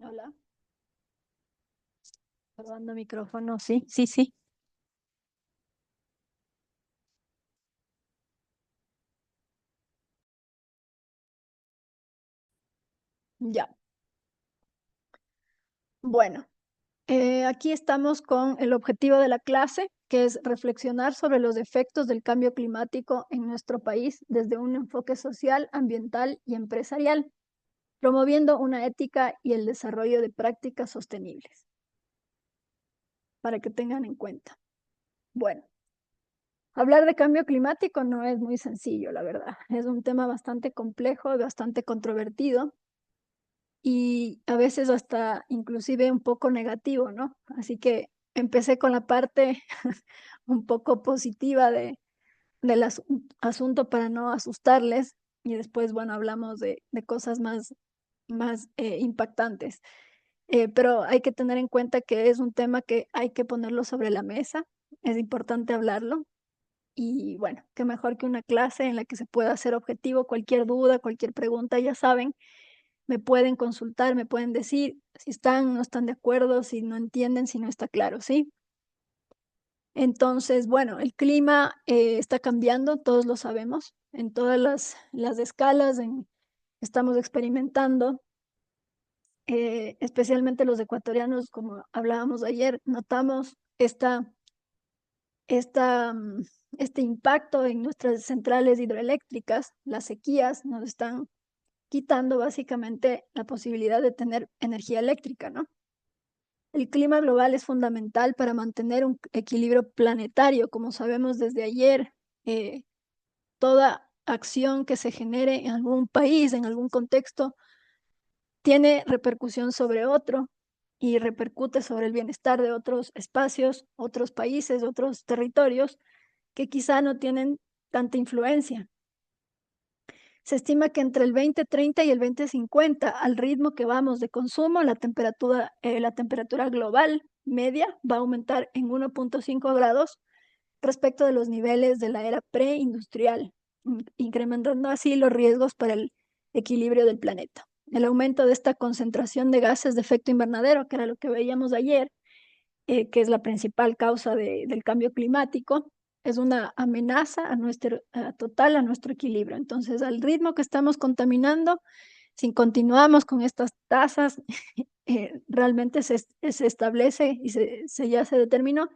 Hola, probando micrófono, sí, sí, sí. Ya. Bueno, aquí estamos con el objetivo de la clase, que es reflexionar sobre los efectos del cambio climático en nuestro país desde un enfoque social, ambiental y empresarial, promoviendo una ética y el desarrollo de prácticas sostenibles, para que tengan en cuenta. Bueno, hablar de cambio climático no es muy sencillo, la verdad. Es un tema bastante complejo, bastante controvertido y a veces hasta inclusive un poco negativo, ¿no? Así que empecé con la parte un poco positiva del asunto para no asustarles y después, bueno, hablamos de cosas más impactantes. Pero hay que tener en cuenta que es un tema que hay que ponerlo sobre la mesa, es importante hablarlo y bueno, qué mejor que una clase en la que se pueda hacer objetivo cualquier duda, cualquier pregunta, ya saben, me pueden consultar, me pueden decir si están, no están de acuerdo, si no entienden, si no está claro, ¿sí? Entonces, bueno, el clima está cambiando, todos lo sabemos, en todas las escalas estamos experimentando, especialmente los ecuatorianos, como hablábamos ayer, notamos esta, mm, este impacto en nuestras centrales hidroeléctricas, las sequías nos están quitando básicamente la posibilidad de tener energía eléctrica, ¿no? El clima global es fundamental para mantener un equilibrio planetario. Como sabemos desde ayer, toda acción que se genere en algún país, en algún contexto, tiene repercusión sobre otro y repercute sobre el bienestar de otros espacios, otros países, otros territorios que quizá no tienen tanta influencia. Se estima que entre el 2030 y el 2050, al ritmo que vamos de consumo, la temperatura global media va a aumentar en 1,5 grados respecto de los niveles de la era preindustrial, incrementando así los riesgos para el equilibrio del planeta. El aumento de esta concentración de gases de efecto invernadero, que era lo que veíamos ayer, que es la principal causa del cambio climático, es una amenaza total a nuestro equilibrio. Entonces, al ritmo que estamos contaminando, si continuamos con estas tasas, realmente se establece y ya se determinó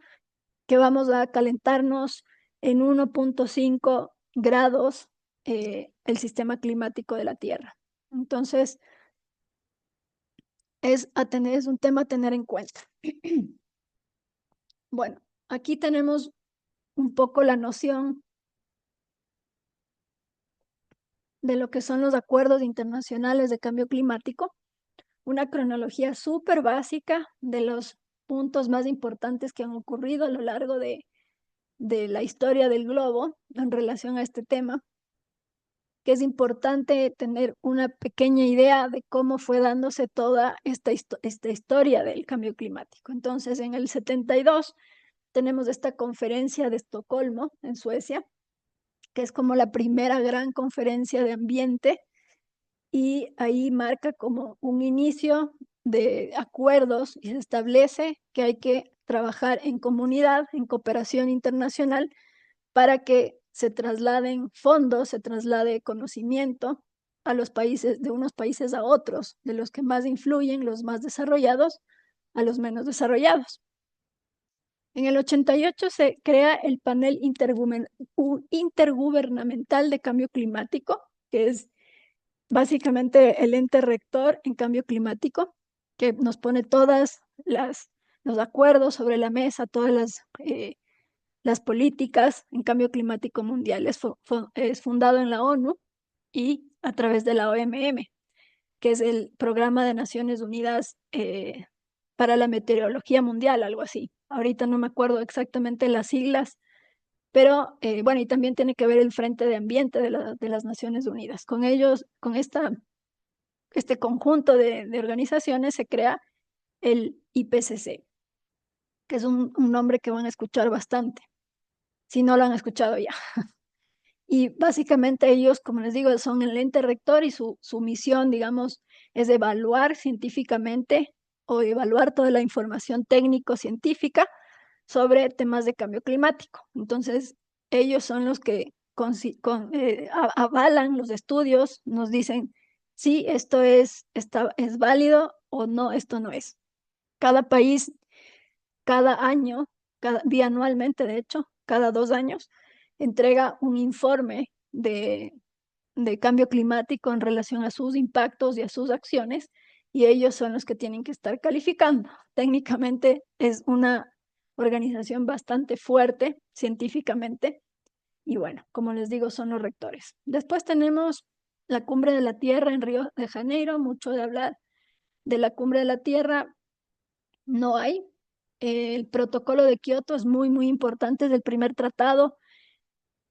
que vamos a calentarnos en 1,5 grados el sistema climático de la Tierra. Entonces, es un tema a tener en cuenta. Bueno, aquí tenemos un poco la noción de lo que son los acuerdos internacionales de cambio climático, una cronología súper básica de los puntos más importantes que han ocurrido a lo largo de la historia del globo en relación a este tema, que es importante tener una pequeña idea de cómo fue dándose toda esta historia del cambio climático. Entonces, en el 72 tenemos esta conferencia de Estocolmo, en Suecia, que es como la primera gran conferencia de ambiente y ahí marca como un inicio de acuerdos y se establece que hay que trabajar en comunidad, en cooperación internacional, para que se trasladen fondos, se traslade conocimiento a los países, de unos países a otros, de los que más influyen, los más desarrollados, a los menos desarrollados. En el 88 se crea el panel intergubernamental de cambio climático, que es básicamente el ente rector en cambio climático, que nos pone los acuerdos sobre la mesa, todas las políticas en cambio climático mundial. Es fundado en la ONU y a través de la OMM, que es el Programa de Naciones Unidas para la Meteorología Mundial, algo así. Ahorita no me acuerdo exactamente las siglas, pero bueno, y también tiene que ver el Frente de Ambiente de las Naciones Unidas. Con ellos, con este conjunto de organizaciones se crea el IPCC, que es un nombre que van a escuchar bastante, si no lo han escuchado ya. Y básicamente ellos, como les digo, son el ente rector y su misión, digamos, es evaluar científicamente o evaluar toda la información técnico-científica sobre temas de cambio climático. Entonces, ellos son los que avalan los estudios, nos dicen si esto es válido o no, esto no es. Cada país, cada año, bianualmente, de hecho, cada 2 años, entrega un informe de cambio climático en relación a sus impactos y a sus acciones, y ellos son los que tienen que estar calificando. Técnicamente es una organización bastante fuerte científicamente, y bueno, como les digo, son los rectores. Después tenemos la Cumbre de la Tierra en Río de Janeiro. Mucho de hablar de la Cumbre de la Tierra no hay. El protocolo de Kioto es muy, muy importante, es el primer tratado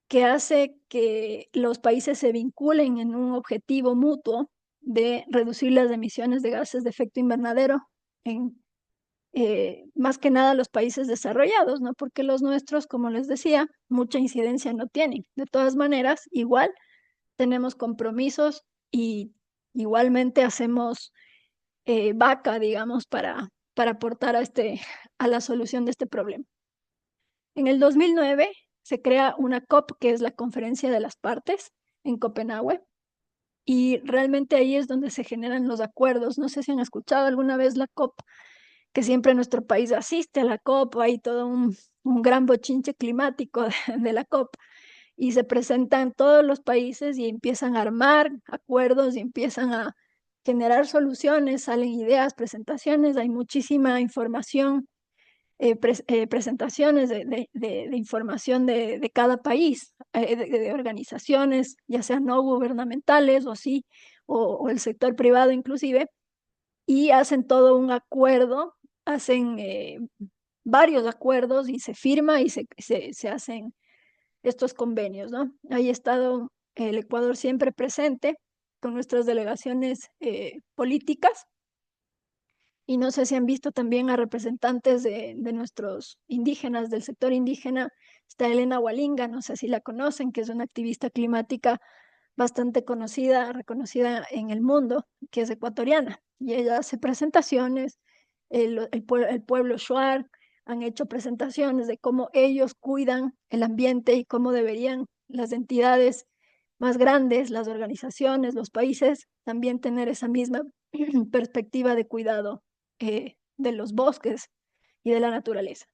que hace que los países se vinculen en un objetivo mutuo de reducir las emisiones de gases de efecto invernadero en más que nada los países desarrollados, ¿no? Porque los nuestros, como les decía, mucha incidencia no tienen. De todas maneras, igual tenemos compromisos y igualmente hacemos vaca, digamos, para aportar a la solución de este problema. En el 2009 se crea una COP, que es la Conferencia de las Partes, en Copenhague, y realmente ahí es donde se generan los acuerdos. No sé si han escuchado alguna vez la COP, que siempre nuestro país asiste a la COP, hay todo un gran bochinche climático de la COP, y se presentan todos los países y empiezan a armar acuerdos y empiezan a generar soluciones, salen ideas, presentaciones, hay muchísima información, presentaciones de información de cada país, de organizaciones, ya sean no gubernamentales o sí, o el sector privado inclusive, y hacen todo un acuerdo, hacen varios acuerdos y se firma y se hacen estos convenios, ¿no? Ahí ha estado el Ecuador siempre presente con nuestras delegaciones políticas, y no sé si han visto también a representantes de nuestros indígenas, del sector indígena. Está Elena Hualinga, no sé si la conocen, que es una activista climática bastante conocida, reconocida en el mundo, que es ecuatoriana, y ella hace presentaciones. El pueblo Shuar han hecho presentaciones de cómo ellos cuidan el ambiente y cómo deberían las entidades más grandes, las organizaciones, los países, también tener esa misma perspectiva de cuidado de los bosques y de la naturaleza.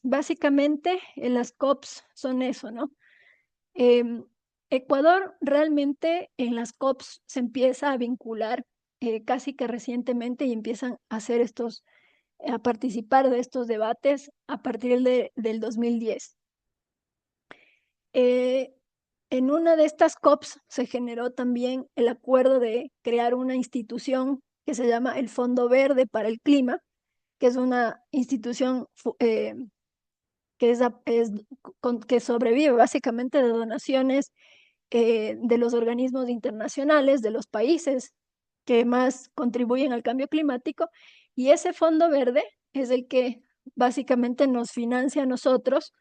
Básicamente, las COPs son eso, ¿no? Ecuador realmente en las COPs se empieza a vincular casi que recientemente, y empiezan a hacer a participar de estos debates a partir del 2010. En una de estas COPs se generó también el acuerdo de crear una institución que se llama el Fondo Verde para el Clima, que es una institución que sobrevive básicamente de donaciones de los organismos internacionales, de los países que más contribuyen al cambio climático, y ese Fondo Verde es el que básicamente nos financia a nosotros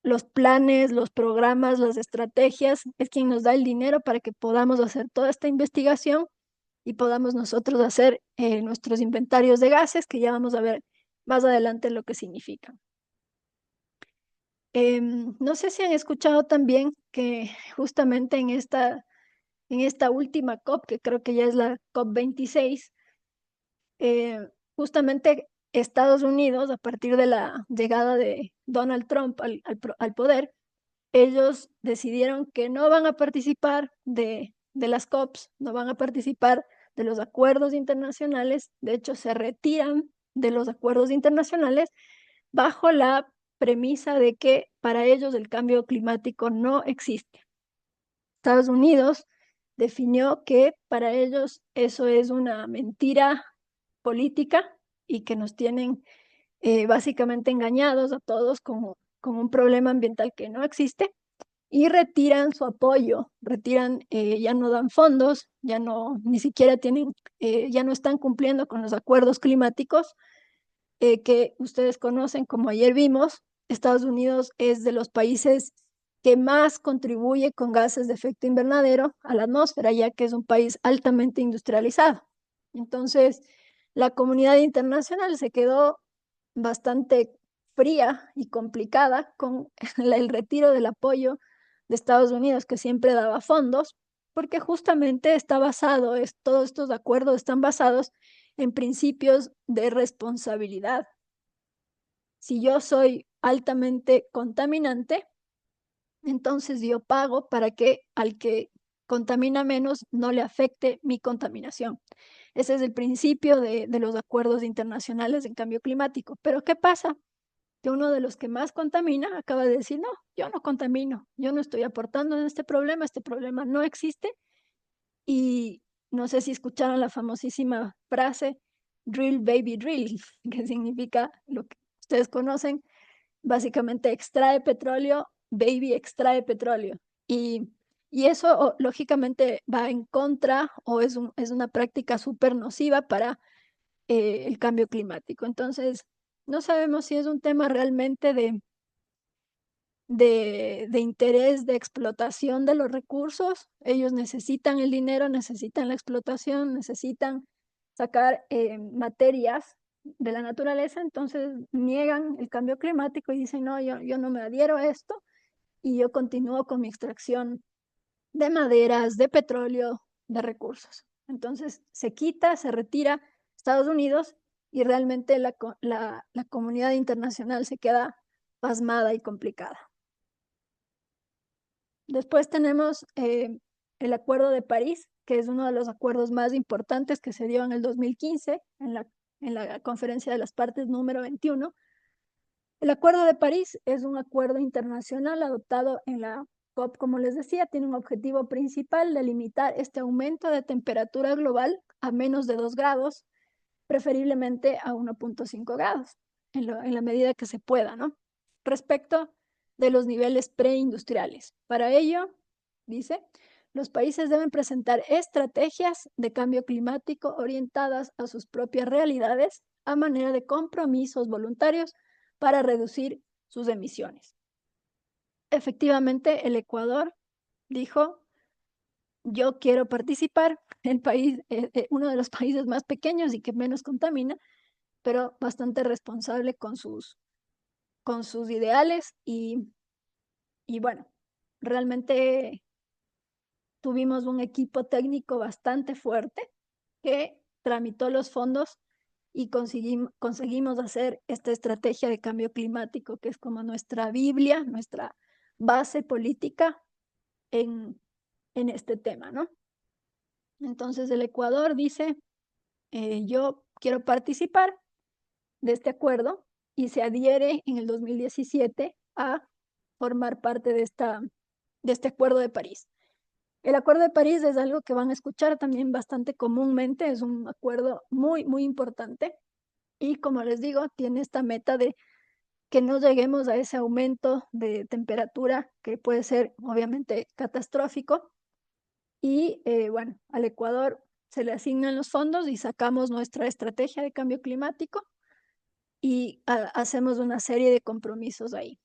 los planes, los programas, las estrategias, es quien nos da el dinero para que podamos hacer toda esta investigación y podamos nosotros hacer nuestros inventarios de gases, que ya vamos a ver más adelante lo que significan. No sé si han escuchado también que justamente en esta última COP, que creo que ya es la COP 26, justamente Estados Unidos, a partir de la llegada de Donald Trump al poder, ellos decidieron que no van a participar de las COPs, no van a participar de los acuerdos internacionales. De hecho, se retiran de los acuerdos internacionales bajo la premisa de que para ellos el cambio climático no existe. Estados Unidos definió que para ellos eso es una mentira política y que nos tienen básicamente engañados a todos con un problema ambiental que no existe, y retiran su apoyo, ya no dan fondos, ya no, ni siquiera tienen, ya no están cumpliendo con los acuerdos climáticos que ustedes conocen. Como ayer vimos, Estados Unidos es de los países que más contribuye con gases de efecto invernadero a la atmósfera, ya que es un país altamente industrializado. Entonces, la comunidad internacional se quedó bastante fría y complicada con el retiro del apoyo de Estados Unidos, que siempre daba fondos, porque justamente está basado, todos estos acuerdos están basados en principios de responsabilidad. Si yo soy altamente contaminante, entonces yo pago para que al que contamina menos no le afecte mi contaminación. Ese es el principio de los acuerdos internacionales en cambio climático. Pero ¿qué pasa? Que uno de los que más contamina acaba de decir, no, yo no contamino, yo no estoy aportando en este problema no existe. Y no sé si escucharon la famosísima frase, drill, baby, drill, que significa lo que ustedes conocen, básicamente extrae petróleo, baby extrae petróleo. Y, y eso lógicamente va en contra o es una práctica súper nociva para el cambio climático. Entonces, no sabemos si es un tema realmente de interés de explotación de los recursos. Ellos necesitan el dinero, necesitan la explotación, necesitan sacar materias de la naturaleza, entonces niegan el cambio climático y dicen, no, yo no me adhiero a esto y yo continúo con mi extracción de maderas, de petróleo, de recursos. Entonces se quita, se retira Estados Unidos y realmente la comunidad internacional se queda pasmada y complicada. Después tenemos el Acuerdo de París, que es uno de los acuerdos más importantes que se dio en el 2015 en la Conferencia de las Partes número 21. El Acuerdo de París es un acuerdo internacional adoptado en la COP, como les decía, tiene un objetivo principal de limitar este aumento de temperatura global a menos de 2 grados, preferiblemente a 1.5 grados, en la medida que se pueda, ¿no? Respecto de los niveles preindustriales. Para ello, dice, los países deben presentar estrategias de cambio climático orientadas a sus propias realidades a manera de compromisos voluntarios para reducir sus emisiones. Efectivamente, el Ecuador dijo, yo quiero participar, el país, uno de los países más pequeños y que menos contamina, pero bastante responsable con sus ideales y bueno, realmente tuvimos un equipo técnico bastante fuerte que tramitó los fondos y conseguimos hacer esta estrategia de cambio climático, que es como nuestra Biblia, nuestra base política en este tema, ¿no? Entonces el Ecuador dice, yo quiero participar de este acuerdo y se adhiere en el 2017 a formar parte de este Acuerdo de París. El Acuerdo de París es algo que van a escuchar también bastante comúnmente, es un acuerdo muy, muy importante y como les digo, tiene esta meta de que no lleguemos a ese aumento de temperatura que puede ser obviamente catastrófico y bueno, al Ecuador se le asignan los fondos y sacamos nuestra estrategia de cambio climático y hacemos una serie de compromisos ahí.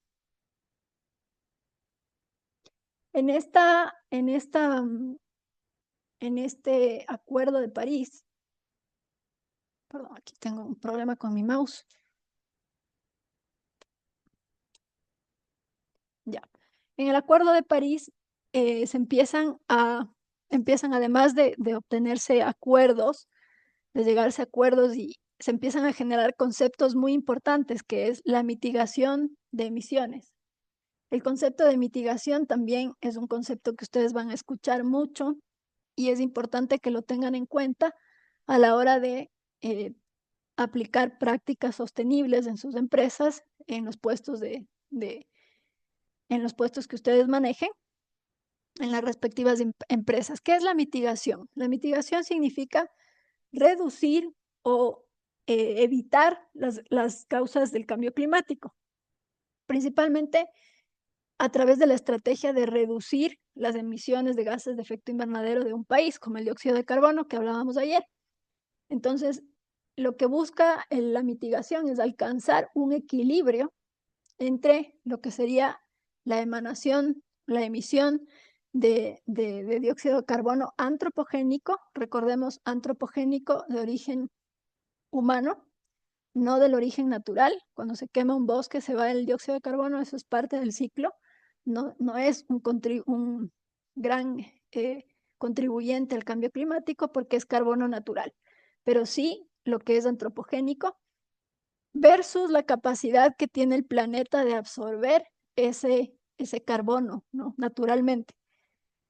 En este Acuerdo de París, perdón, aquí tengo un problema con mi mouse. Ya. En el Acuerdo de París se empiezan además de obtenerse acuerdos, de llegarse a acuerdos y se empiezan a generar conceptos muy importantes, que es la mitigación de emisiones. El concepto de mitigación también es un concepto que ustedes van a escuchar mucho y es importante que lo tengan en cuenta a la hora de aplicar prácticas sostenibles en sus empresas, en los puestos en los puestos que ustedes manejen, en las respectivas empresas. ¿Qué es la mitigación? La mitigación significa reducir o evitar las causas del cambio climático, principalmente a través de la estrategia de reducir las emisiones de gases de efecto invernadero de un país, como el dióxido de carbono que hablábamos ayer. Entonces, lo que busca la mitigación es alcanzar un equilibrio entre lo que sería la emanación la emisión de dióxido de carbono antropogénico, recordemos, antropogénico de origen humano, no del origen natural. Cuando se quema un bosque se va el dióxido de carbono, eso es parte del ciclo, no es un gran contribuyente al cambio climático porque es carbono natural, pero sí lo que es antropogénico versus la capacidad que tiene el planeta de absorber ese carbono, ¿no? Naturalmente,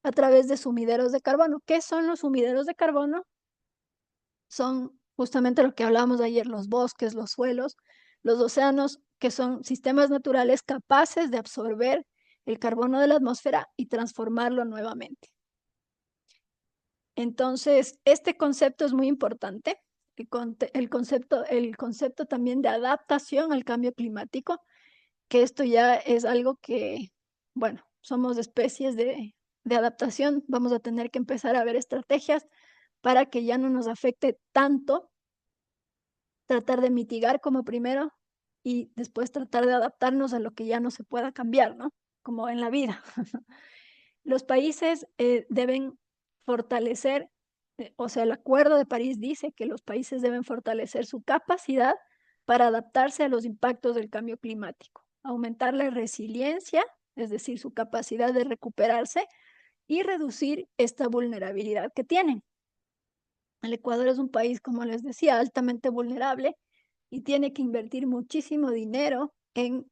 a través de sumideros de carbono. ¿Qué son los sumideros de carbono? Son justamente lo que hablábamos ayer, los bosques, los suelos, los océanos, que son sistemas naturales capaces de absorber el carbono de la atmósfera y transformarlo nuevamente. Entonces, este concepto es muy importante, el concepto también de adaptación al cambio climático, que esto ya es algo que, bueno, somos especies de adaptación, vamos a tener que empezar a ver estrategias para que ya no nos afecte tanto, tratar de mitigar como primero y después tratar de adaptarnos a lo que ya no se pueda cambiar, ¿no? Como en la vida. Los países deben fortalecer, o sea, el Acuerdo de París dice que los países deben fortalecer su capacidad para adaptarse a los impactos del cambio climático, aumentar la resiliencia, es decir, su capacidad de recuperarse y reducir esta vulnerabilidad que tienen. El Ecuador es un país, como les decía, altamente vulnerable y tiene que invertir muchísimo dinero en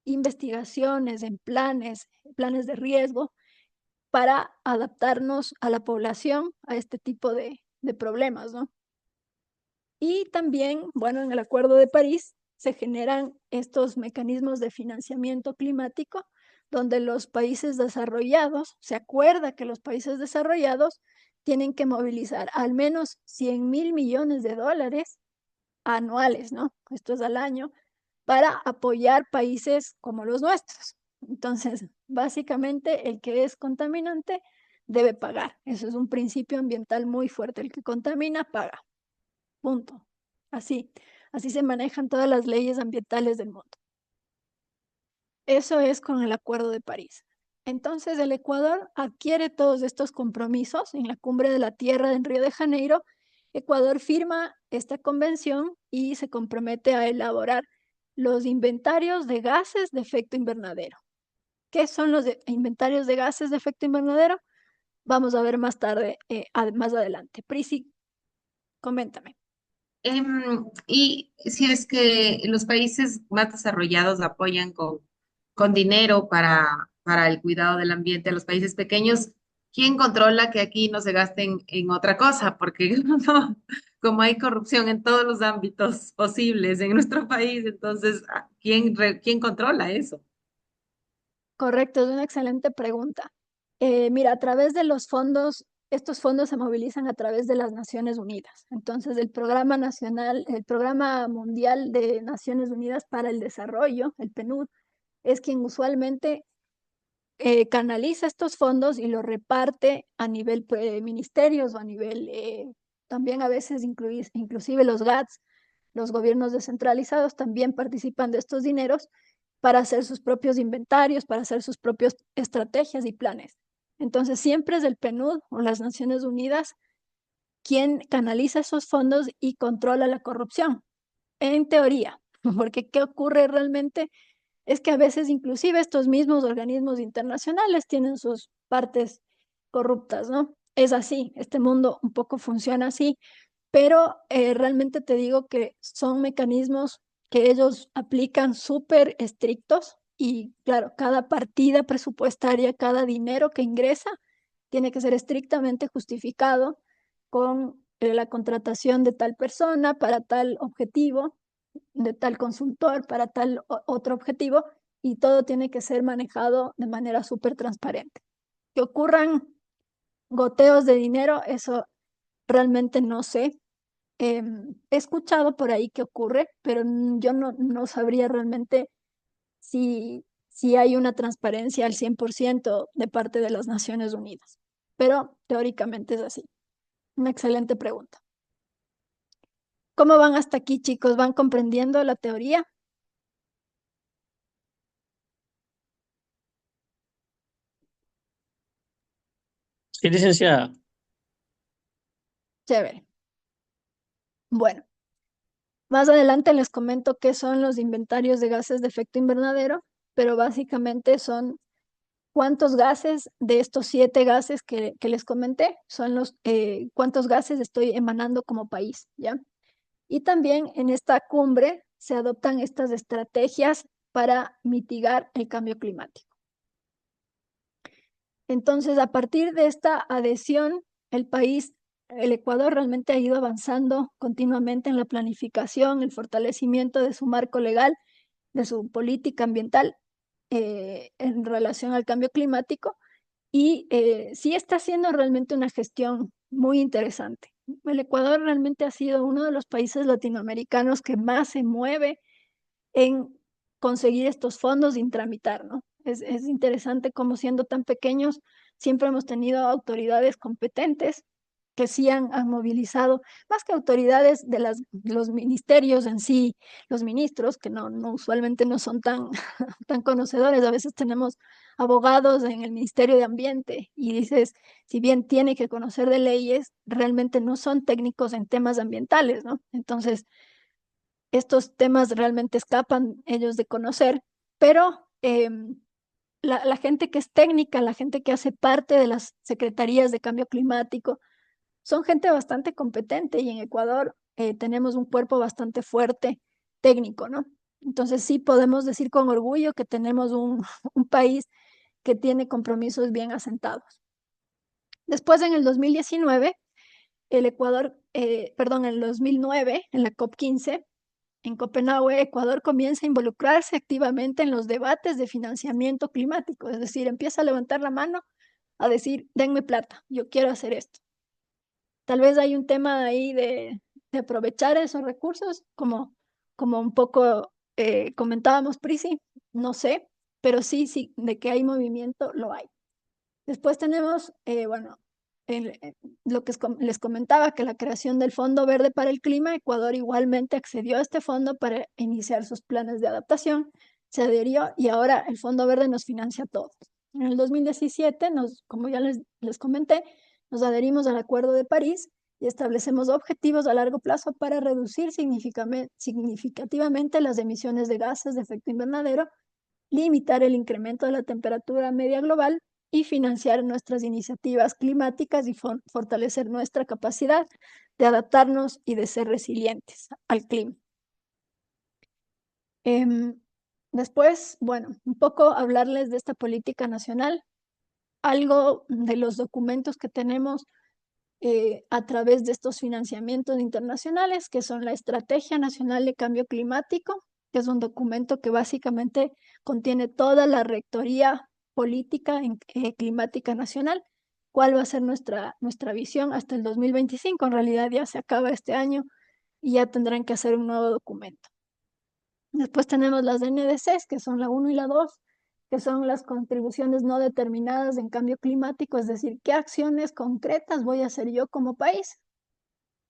investigaciones, en planes de riesgo para adaptarnos a la población a este tipo de problemas, ¿no? Y también, bueno, en el Acuerdo de París se generan estos mecanismos de financiamiento climático donde los países desarrollados, se acuerda que los países desarrollados tienen que movilizar al menos 100.000 millones de dólares anuales, ¿no? Esto es al año, para apoyar países como los nuestros. Entonces, básicamente, el que es contaminante debe pagar. Eso es un principio ambiental muy fuerte. El que contamina, paga. Punto. Así, así se manejan todas las leyes ambientales del mundo. Eso es con el Acuerdo de París. Entonces, el Ecuador adquiere todos estos compromisos en la Cumbre de la Tierra en Río de Janeiro. Ecuador firma esta convención y se compromete a elaborar los inventarios de gases de efecto invernadero. ¿Qué son los inventarios de gases de efecto invernadero? Vamos a ver más tarde, más adelante. Prisi, coméntame. Y si es que los países más desarrollados apoyan con dinero para el cuidado del ambiente a los países pequeños, ¿quién controla que aquí no se gasten en otra cosa? Porque no, como hay corrupción en todos los ámbitos posibles en nuestro país, entonces, ¿quién controla eso? Correcto, es una excelente pregunta. Mira, a través de los fondos, estos fondos se movilizan a través de las Naciones Unidas. Entonces, el Programa Mundial de Naciones Unidas para el Desarrollo, el PNUD, es quien usualmente canaliza estos fondos y los reparte a nivel ministerios o a nivel, también a veces inclusive los GATS, los gobiernos descentralizados también participan de estos dineros para hacer sus propios inventarios, para hacer sus propias estrategias y planes. Entonces, siempre es el PNUD o las Naciones Unidas quien canaliza esos fondos y controla la corrupción, en teoría, porque ¿qué ocurre realmente? Es que a veces inclusive estos mismos organismos internacionales tienen sus partes corruptas, ¿no? Es así, este mundo un poco funciona así, pero realmente te digo que son mecanismos que ellos aplican súper estrictos y claro, cada partida presupuestaria, cada dinero que ingresa, tiene que ser estrictamente justificado con la contratación de tal persona para tal objetivo, de tal consultor para tal otro objetivo, y todo tiene que ser manejado de manera súper transparente. Que ocurran goteos de dinero, eso realmente no sé. He escuchado por ahí que ocurre, pero yo no sabría realmente si hay una transparencia al 100% de parte de las Naciones Unidas. Pero teóricamente es así. Una excelente pregunta. ¿Cómo van hasta aquí, chicos? ¿Van comprendiendo la teoría? Sí, licenciada. Chévere. Bueno, más adelante les comento qué son los inventarios de gases de efecto invernadero, pero básicamente son cuántos gases de estos 7 gases que les comenté son cuántos gases estoy emanando como país, ¿ya? Y también en esta cumbre se adoptan estas estrategias para mitigar el cambio climático. Entonces, a partir de esta adhesión, el Ecuador realmente ha ido avanzando continuamente en la planificación, el fortalecimiento de su marco legal, de su política ambiental en relación al cambio climático y sí está haciendo realmente una gestión muy interesante. El Ecuador realmente ha sido uno de los países latinoamericanos que más se mueve en conseguir estos fondos sin tramitar, ¿no? Es interesante cómo siendo tan pequeños siempre hemos tenido autoridades competentes que sí han movilizado, más que autoridades de los ministerios en sí, los ministros, que no usualmente no son tan, tan conocedores, a veces tenemos abogados en el Ministerio de Ambiente y dices, si bien tiene que conocer de leyes, realmente no son técnicos en temas ambientales, ¿no? Entonces, estos temas realmente escapan ellos de conocer, pero la gente que es técnica, la gente que hace parte de las secretarías de cambio climático, son gente bastante competente y en Ecuador tenemos un cuerpo bastante fuerte técnico, ¿no? Entonces sí podemos decir con orgullo que tenemos un país que tiene compromisos bien asentados. Después, en el 2019, el Ecuador, perdón, en el 2009, en la COP15, en Copenhague, Ecuador comienza a involucrarse activamente en los debates de financiamiento climático, es decir, empieza a levantar la mano a decir, denme plata, yo quiero hacer esto. Tal vez hay un tema ahí de aprovechar esos recursos, como un poco comentábamos, Prisi, no sé, pero sí, de que hay movimiento, lo hay. Después tenemos, bueno, lo que les comentaba, que la creación del Fondo Verde para el Clima, Ecuador igualmente accedió a este fondo para iniciar sus planes de adaptación, se adhirió y ahora el Fondo Verde nos financia a todos. En el 2017, como ya les comenté, nos adherimos al Acuerdo de París y establecemos objetivos a largo plazo para reducir significativamente las emisiones de gases de efecto invernadero, limitar el incremento de la temperatura media global y financiar nuestras iniciativas climáticas y fortalecer nuestra capacidad de adaptarnos y de ser resilientes al clima. Después, bueno, un poco hablarles de esta política nacional, algo de los documentos que tenemos a través de estos financiamientos internacionales, que son la Estrategia Nacional de Cambio Climático, que es un documento que básicamente contiene toda la rectoría política climática nacional, cuál va a ser nuestra visión hasta el 2025. En realidad ya se acaba este año y ya tendrán que hacer un nuevo documento. Después tenemos las NDCs, que son la 1 y la 2, que son las contribuciones no determinadas en cambio climático, es decir, qué acciones concretas voy a hacer yo como país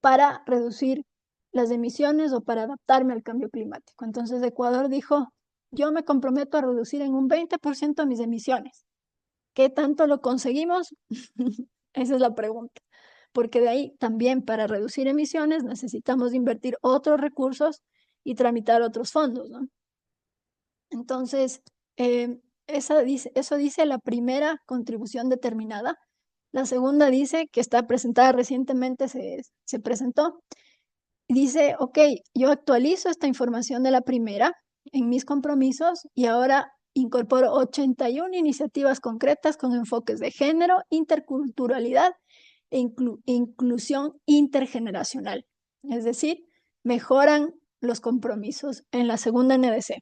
para reducir las emisiones o para adaptarme al cambio climático. Entonces Ecuador dijo, yo me comprometo a reducir en un 20% mis emisiones. ¿Qué tanto lo conseguimos? Esa es la pregunta. Porque de ahí también para reducir emisiones necesitamos invertir otros recursos y tramitar otros fondos, ¿no? Entonces, eso dice la primera contribución determinada. La segunda dice que está presentada recientemente, se presentó. Dice, ok, yo actualizo esta información de la primera en mis compromisos y ahora incorporo 81 iniciativas concretas con enfoques de género, interculturalidad e inclusión intergeneracional. Es decir, mejoran los compromisos en la segunda NDC.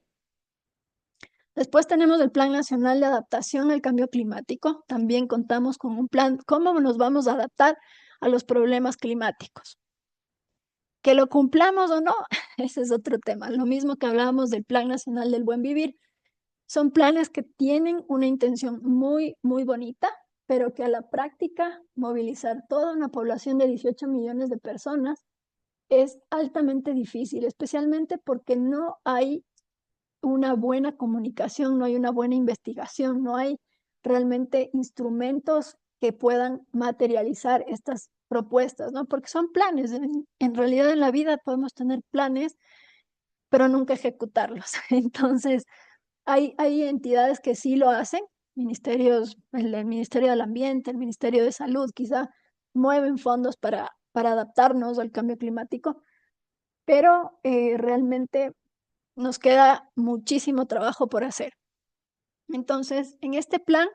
Después tenemos el Plan Nacional de Adaptación al Cambio Climático. También contamos con un plan, cómo nos vamos a adaptar a los problemas climáticos. Que lo cumplamos o no, ese es otro tema. Lo mismo que hablábamos del Plan Nacional del Buen Vivir. Son planes que tienen una intención muy, muy bonita, pero que a la práctica movilizar toda una población de 18 millones de personas es altamente difícil, especialmente porque no hay una buena comunicación, no hay una buena investigación, no hay realmente instrumentos que puedan materializar estas propuestas, ¿no? Porque son planes. En realidad en la vida podemos tener planes, pero nunca ejecutarlos. Entonces, hay entidades que sí lo hacen, ministerios, el Ministerio del Ambiente, el Ministerio de Salud, quizá mueven fondos para adaptarnos al cambio climático, pero realmente nos queda muchísimo trabajo por hacer. Entonces, en este plan,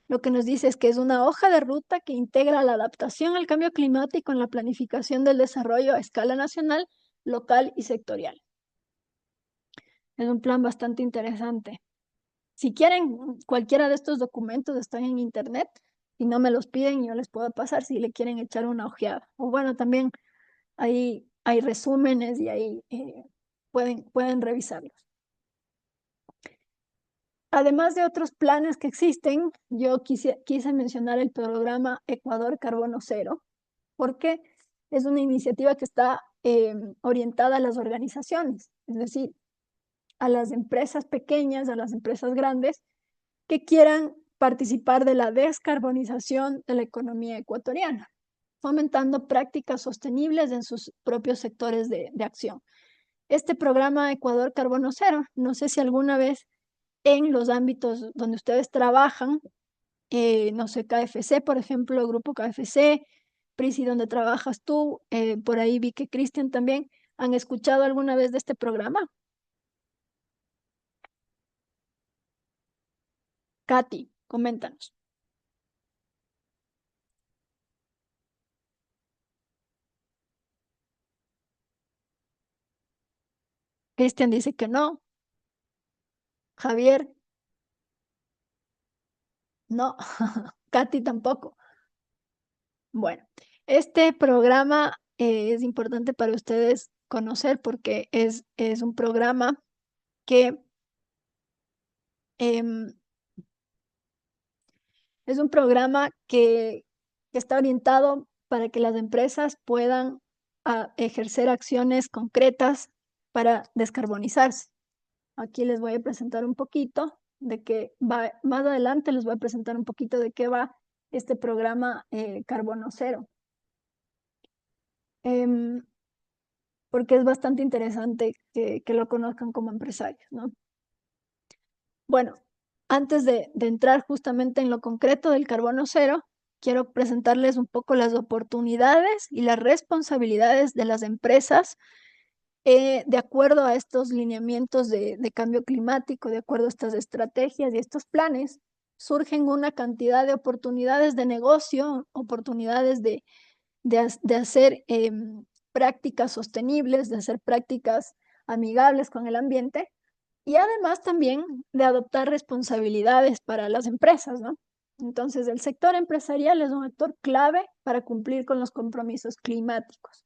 lo que nos dice es que es una hoja de ruta que integra la adaptación al cambio climático en la planificación del desarrollo a escala nacional, local y sectorial. Es un plan bastante interesante. Si quieren, cualquiera de estos documentos están en internet. Si no me los piden, yo les puedo pasar si le quieren echar una ojeada. O bueno, también hay resúmenes y ahí pueden revisarlos. Además de otros planes que existen, yo quise mencionar el programa Ecuador Carbono Cero, porque es una iniciativa que está orientada a las organizaciones, es decir, a las empresas pequeñas, a las empresas grandes, que quieran participar de la descarbonización de la economía ecuatoriana, fomentando prácticas sostenibles en sus propios sectores de acción. Este programa Ecuador Carbono Cero, no sé si alguna vez en los ámbitos donde ustedes trabajan, no sé, KFC, por ejemplo, Grupo KFC, Prisi, donde trabajas tú, por ahí vi que Cristian también, ¿han escuchado alguna vez de este programa? Katy, coméntanos. Cristian dice que no. Javier, no. Katy tampoco. Bueno, este programa es importante para ustedes conocer porque es un programa que em, es un programa que está orientado para que las empresas puedan ejercer acciones concretas para descarbonizarse. Aquí les voy a presentar un poquito de qué va, más adelante les voy a presentar un poquito de qué va este programa Carbono Cero. Porque es bastante interesante que lo conozcan como empresarios, ¿no? Bueno, antes de entrar justamente en lo concreto del carbono cero, quiero presentarles un poco las oportunidades y las responsabilidades de las empresas de acuerdo a estos lineamientos de cambio climático, de acuerdo a estas estrategias y estos planes, surgen una cantidad de oportunidades de negocio, oportunidades de hacer prácticas sostenibles, de hacer prácticas amigables con el ambiente y además también de adoptar responsabilidades para las empresas, ¿no? Entonces, el sector empresarial es un actor clave para cumplir con los compromisos climáticos.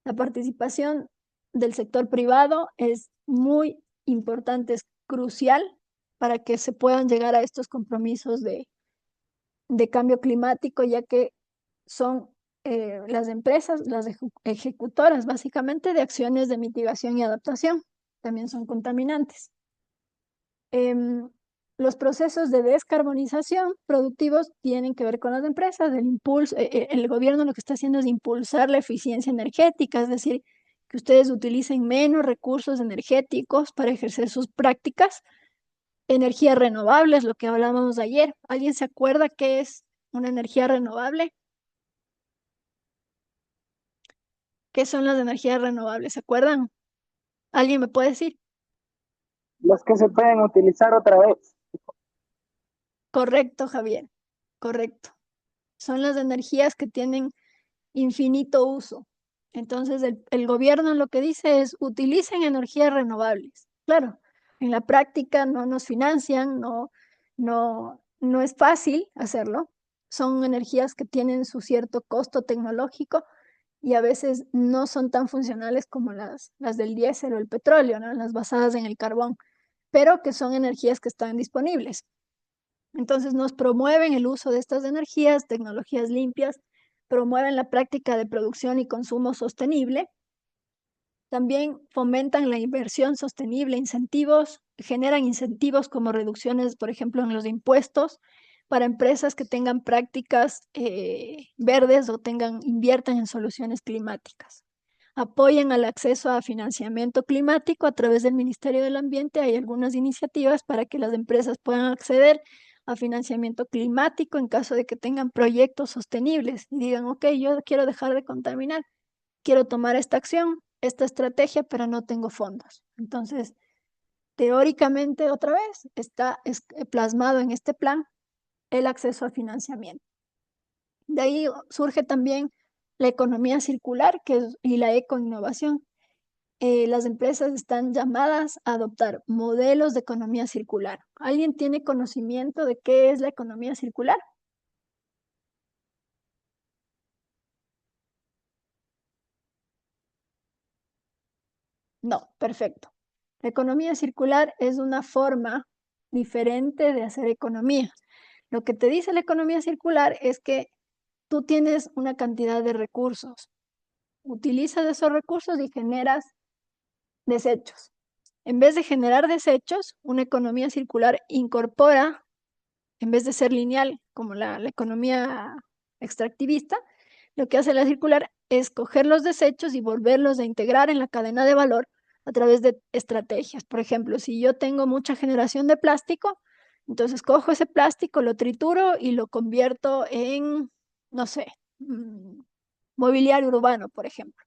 La participación del sector privado es muy importante, es crucial para que se puedan llegar a estos compromisos de cambio climático, ya que son las empresas, las ejecutoras básicamente de acciones de mitigación y adaptación. También son contaminantes. Los procesos de descarbonización productivos tienen que ver con las empresas. El gobierno lo que está haciendo es impulsar la eficiencia energética, es decir, que ustedes utilicen menos recursos energéticos para ejercer sus prácticas. Energías renovables, lo que hablábamos ayer. ¿Alguien se acuerda qué es una energía renovable? ¿Qué son las energías renovables? ¿Se acuerdan? ¿Alguien me puede decir? Los que se pueden utilizar otra vez. Correcto, Javier. Correcto. Son las energías que tienen infinito uso. Entonces, el gobierno lo que dice es utilicen energías renovables. Claro, en la práctica no nos financian, no es fácil hacerlo. Son energías que tienen su cierto costo tecnológico y a veces no son tan funcionales como las del diésel o el petróleo, ¿no? Las basadas en el carbón, pero que son energías que están disponibles. Entonces nos promueven el uso de estas energías, tecnologías limpias, promueven la práctica de producción y consumo sostenible, también fomentan la inversión sostenible, generan incentivos como reducciones, por ejemplo, en los impuestos, para empresas que tengan prácticas verdes o inviertan en soluciones climáticas. Apoyen al acceso a financiamiento climático a través del Ministerio del Ambiente. Hay algunas iniciativas para que las empresas puedan acceder a financiamiento climático en caso de que tengan proyectos sostenibles y digan, ok, yo quiero dejar de contaminar, quiero tomar esta acción, esta estrategia, pero no tengo fondos. Entonces, teóricamente, otra vez, está plasmado en este plan el acceso a financiamiento. De ahí surge también la economía circular y la ecoinnovación. Las empresas están llamadas a adoptar modelos de economía circular. ¿Alguien tiene conocimiento de qué es la economía circular? No, perfecto. La economía circular es una forma diferente de hacer economía. Lo que te dice la economía circular es que tú tienes una cantidad de recursos, utilizas esos recursos y generas desechos. En vez de generar desechos, una economía circular incorpora, en vez de ser lineal como la economía extractivista, lo que hace la circular es coger los desechos y volverlos a integrar en la cadena de valor a través de estrategias. Por ejemplo, si yo tengo mucha generación de plástico, entonces cojo ese plástico, lo trituro y lo convierto en, no sé, mobiliario urbano, por ejemplo.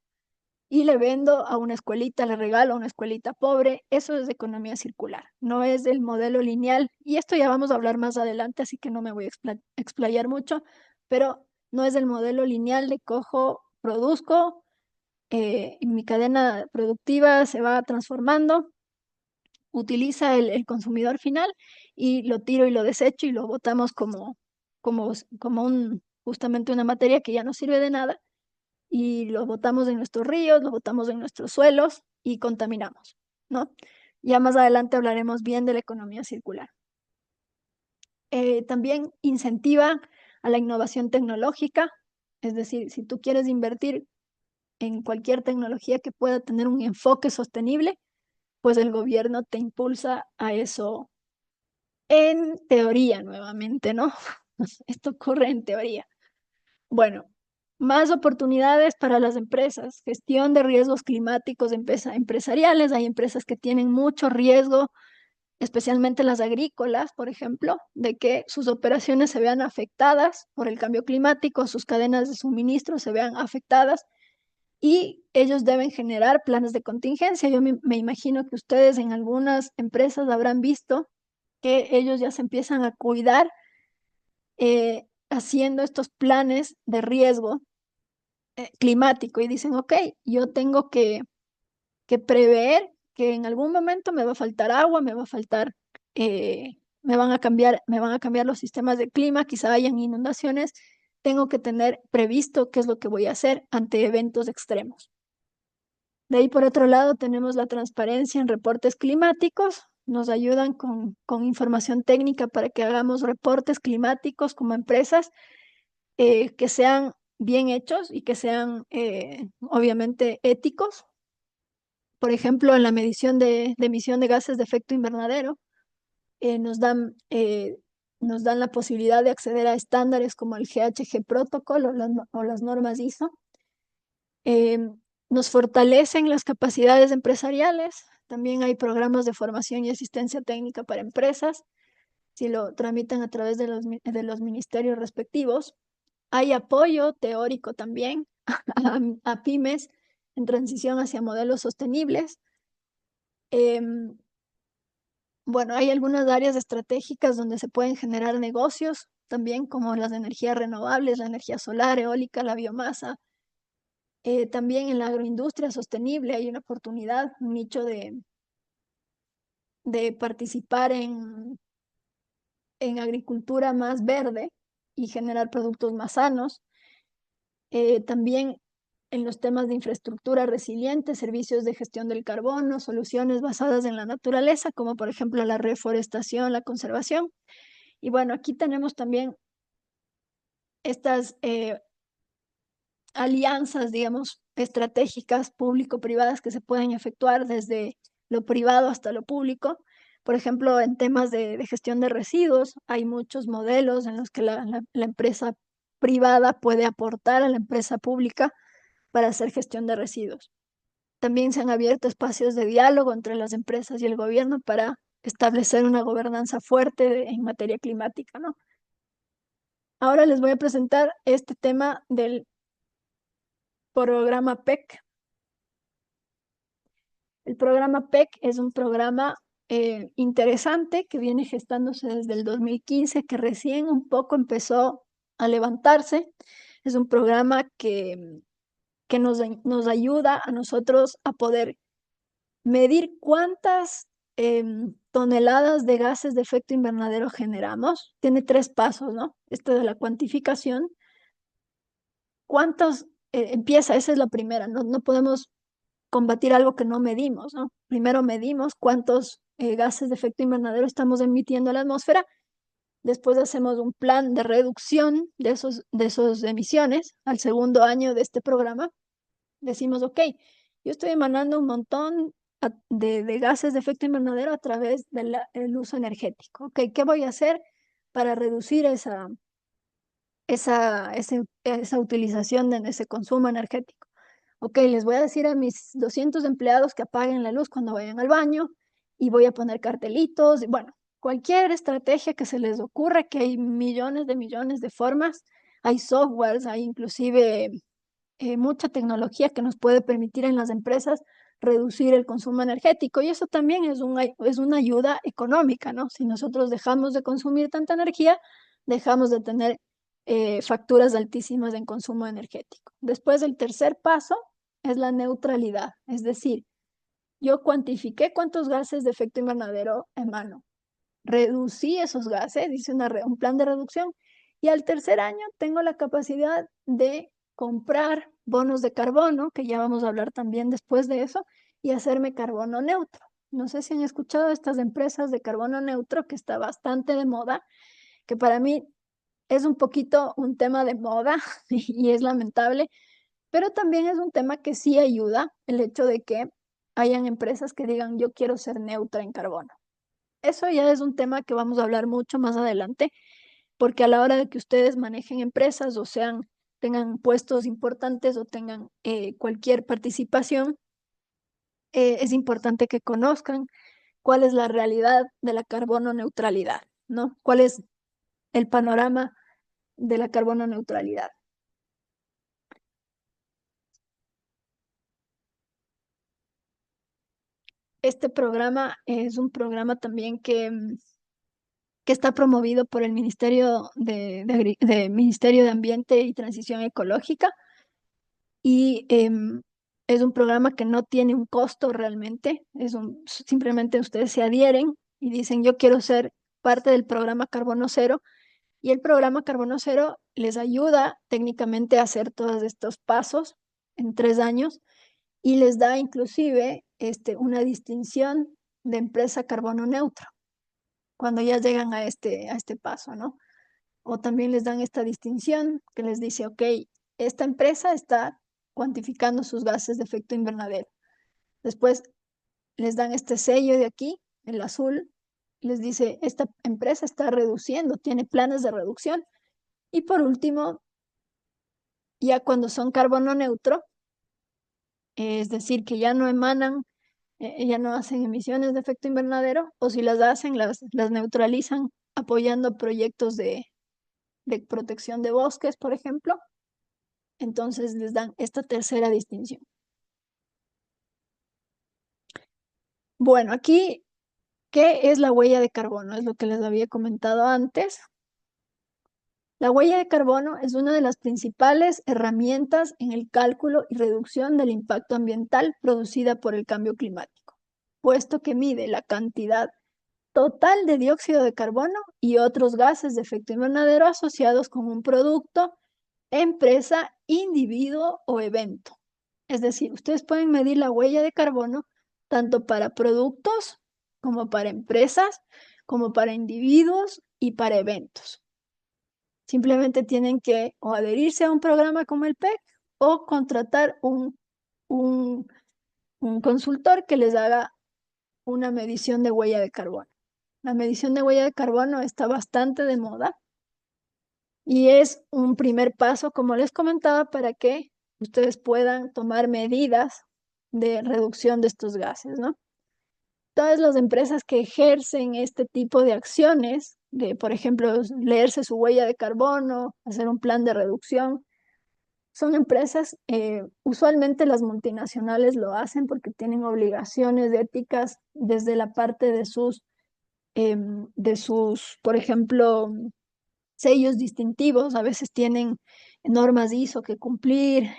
Y le vendo a una escuelita, le regalo a una escuelita pobre. Eso es economía circular, no es del modelo lineal. Y esto ya vamos a hablar más adelante, así que no me voy a explayar mucho, pero no es del modelo lineal de cojo, produzco, y mi cadena productiva se va transformando, utiliza el consumidor final y lo tiro y lo desecho y lo botamos como justamente una materia que ya no sirve de nada y lo botamos en nuestros ríos, lo botamos en nuestros suelos y contaminamos, ¿no? Ya más adelante hablaremos bien de la economía circular. También incentiva a la innovación tecnológica, es decir, si tú quieres invertir en cualquier tecnología que pueda tener un enfoque sostenible, pues el gobierno te impulsa a eso en teoría nuevamente, ¿no? Esto ocurre en teoría. Bueno, más oportunidades para las empresas, gestión de riesgos climáticos empresariales. Hay empresas que tienen mucho riesgo, especialmente las agrícolas, por ejemplo, de que sus operaciones se vean afectadas por el cambio climático, sus cadenas de suministro se vean afectadas y ellos deben generar planes de contingencia. Yo me imagino que ustedes en algunas empresas habrán visto que ellos ya se empiezan a cuidar haciendo estos planes de riesgo climático y dicen, ok, yo tengo que prever que en algún momento me va a faltar agua, me va a faltar, me van a cambiar los sistemas de clima, quizá hayan inundaciones, tengo que tener previsto qué es lo que voy a hacer ante eventos extremos. De ahí, por otro lado, tenemos la transparencia en reportes climáticos. Nos ayudan con información técnica para que hagamos reportes climáticos como empresas que sean bien hechos y que sean obviamente éticos. Por ejemplo, en la medición de emisión de gases de efecto invernadero, eh, nos dan, eh, nos dan la posibilidad de acceder a estándares como el GHG Protocol o las normas ISO. Nos fortalecen las capacidades empresariales. También hay programas de formación y asistencia técnica para empresas, si lo tramitan a través de los ministerios respectivos. Hay apoyo teórico también a pymes en transición hacia modelos sostenibles. Bueno, hay algunas áreas estratégicas donde se pueden generar negocios también, como las energías renovables, la energía solar, eólica, la biomasa. También en la agroindustria sostenible hay una oportunidad, un nicho de participar en agricultura más verde y generar productos más sanos. También en los temas de infraestructura resiliente, servicios de gestión del carbono, soluciones basadas en la naturaleza, como por ejemplo la reforestación, la conservación. Y bueno, aquí tenemos también estas alianzas, digamos, estratégicas público-privadas que se pueden efectuar desde lo privado hasta lo público Por ejemplo, en temas de gestión de residuos, hay muchos modelos en los que la empresa privada puede aportar a la empresa pública para hacer gestión de residuos. También se han abierto espacios de diálogo entre las empresas y el gobierno para establecer una gobernanza fuerte en materia climática, ¿no? Ahora les voy a presentar este tema del programa PEC. El programa PEC es un programa interesante que viene gestándose desde el 2015, que recién un poco empezó a levantarse. Es un programa que nos ayuda a nosotros a poder medir cuántas toneladas de gases de efecto invernadero generamos. Tiene 3 pasos, ¿no? Esto de la cuantificación. ¿Cuántos empieza? Esa es la primera. No podemos combatir algo que no medimos, ¿no? Primero medimos cuántos gases de efecto invernadero estamos emitiendo a la atmósfera. Después hacemos un plan de reducción de esos emisiones. Al segundo año de este programa, decimos, ok, yo estoy emanando un montón de gases de efecto invernadero a través del uso energético. Ok, ¿qué voy a hacer para reducir esa utilización de ese consumo energético? Ok, les voy a decir a mis 200 empleados que apaguen la luz cuando vayan al baño y voy a poner cartelitos. Bueno, cualquier estrategia que se les ocurra, que hay millones de formas, hay softwares, hay inclusive mucha tecnología que nos puede permitir en las empresas reducir el consumo energético y eso también es una ayuda económica, ¿no? Si nosotros dejamos de consumir tanta energía, dejamos de tener facturas altísimas en consumo energético. Después, el tercer paso es la neutralidad, es decir, yo cuantifiqué cuántos gases de efecto invernadero emano, reducí esos gases, hice un plan de reducción y al tercer año tengo la capacidad de comprar bonos de carbono, que ya vamos a hablar también después de eso, y hacerme carbono neutro. No sé si han escuchado estas empresas de carbono neutro, que está bastante de moda, que para mí es un poquito un tema de moda y es lamentable, pero también es un tema que sí ayuda el hecho de que hayan empresas que digan yo quiero ser neutra en carbono. Eso ya es un tema que vamos a hablar mucho más adelante, porque a la hora de que ustedes manejen empresas o tengan puestos importantes o tengan cualquier participación, es importante que conozcan cuál es la realidad de la carbono neutralidad, ¿no? ¿Cuál es el panorama de la carbono neutralidad? Este programa es un programa también que está promovido por el Ministerio de Ambiente y Transición Ecológica y es un programa que no tiene un costo realmente, simplemente ustedes se adhieren y dicen yo quiero ser parte del programa Carbono Cero y el programa Carbono Cero les ayuda técnicamente a hacer todos estos pasos en 3 años y les da inclusive una distinción de empresa carbono neutro cuando ya llegan a este paso, ¿no? O también les dan esta distinción que les dice, ok, esta empresa está cuantificando sus gases de efecto invernadero. Después les dan este sello de aquí, el azul, les dice, esta empresa está reduciendo, tiene planes de reducción. Y por último, ya cuando son carbono neutro, es decir, que ya no emanan, ya no hacen emisiones de efecto invernadero, o si las hacen, las neutralizan apoyando proyectos de protección de bosques, por ejemplo, entonces les dan esta tercera distinción. Bueno, aquí, ¿qué es la huella de carbono? Es lo que les había comentado antes. La huella de carbono es una de las principales herramientas en el cálculo y reducción del impacto ambiental producida por el cambio climático, puesto que mide la cantidad total de dióxido de carbono y otros gases de efecto invernadero asociados con un producto, empresa, individuo o evento. Es decir, ustedes pueden medir la huella de carbono tanto para productos como para empresas, como para individuos y para eventos. Simplemente tienen que o adherirse a un programa como el PEC o contratar un consultor que les haga una medición de huella de carbono. La medición de huella de carbono está bastante de moda y es un primer paso, como les comentaba, para que ustedes puedan tomar medidas de reducción de estos gases, ¿no? Todas las empresas que ejercen este tipo de acciones, de, por ejemplo, leerse su huella de carbono, hacer un plan de reducción, son empresas, usualmente las multinacionales lo hacen porque tienen obligaciones éticas desde la parte de sus, por ejemplo, sellos distintivos. A veces tienen normas ISO que cumplir,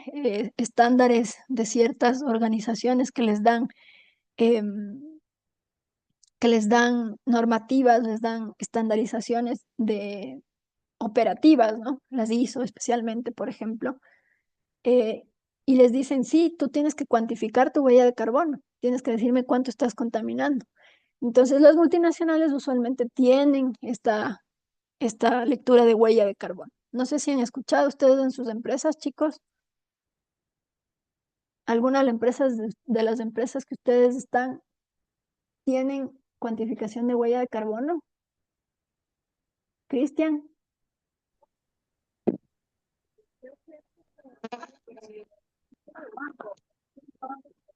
estándares de ciertas organizaciones em, que les dan normativas, les dan estandarizaciones de operativas, ¿no? Las ISO especialmente, por ejemplo, eh, y les dicen, sí, tú tienes que cuantificar tu huella de carbono, tienes que decirme cuánto estás contaminando. Entonces, las multinacionales usualmente tienen esta lectura de huella de carbono. No sé si han escuchado ustedes en sus empresas, chicos, alguna de de las empresas que ustedes están tienen cuantificación de huella de carbono. Cristian,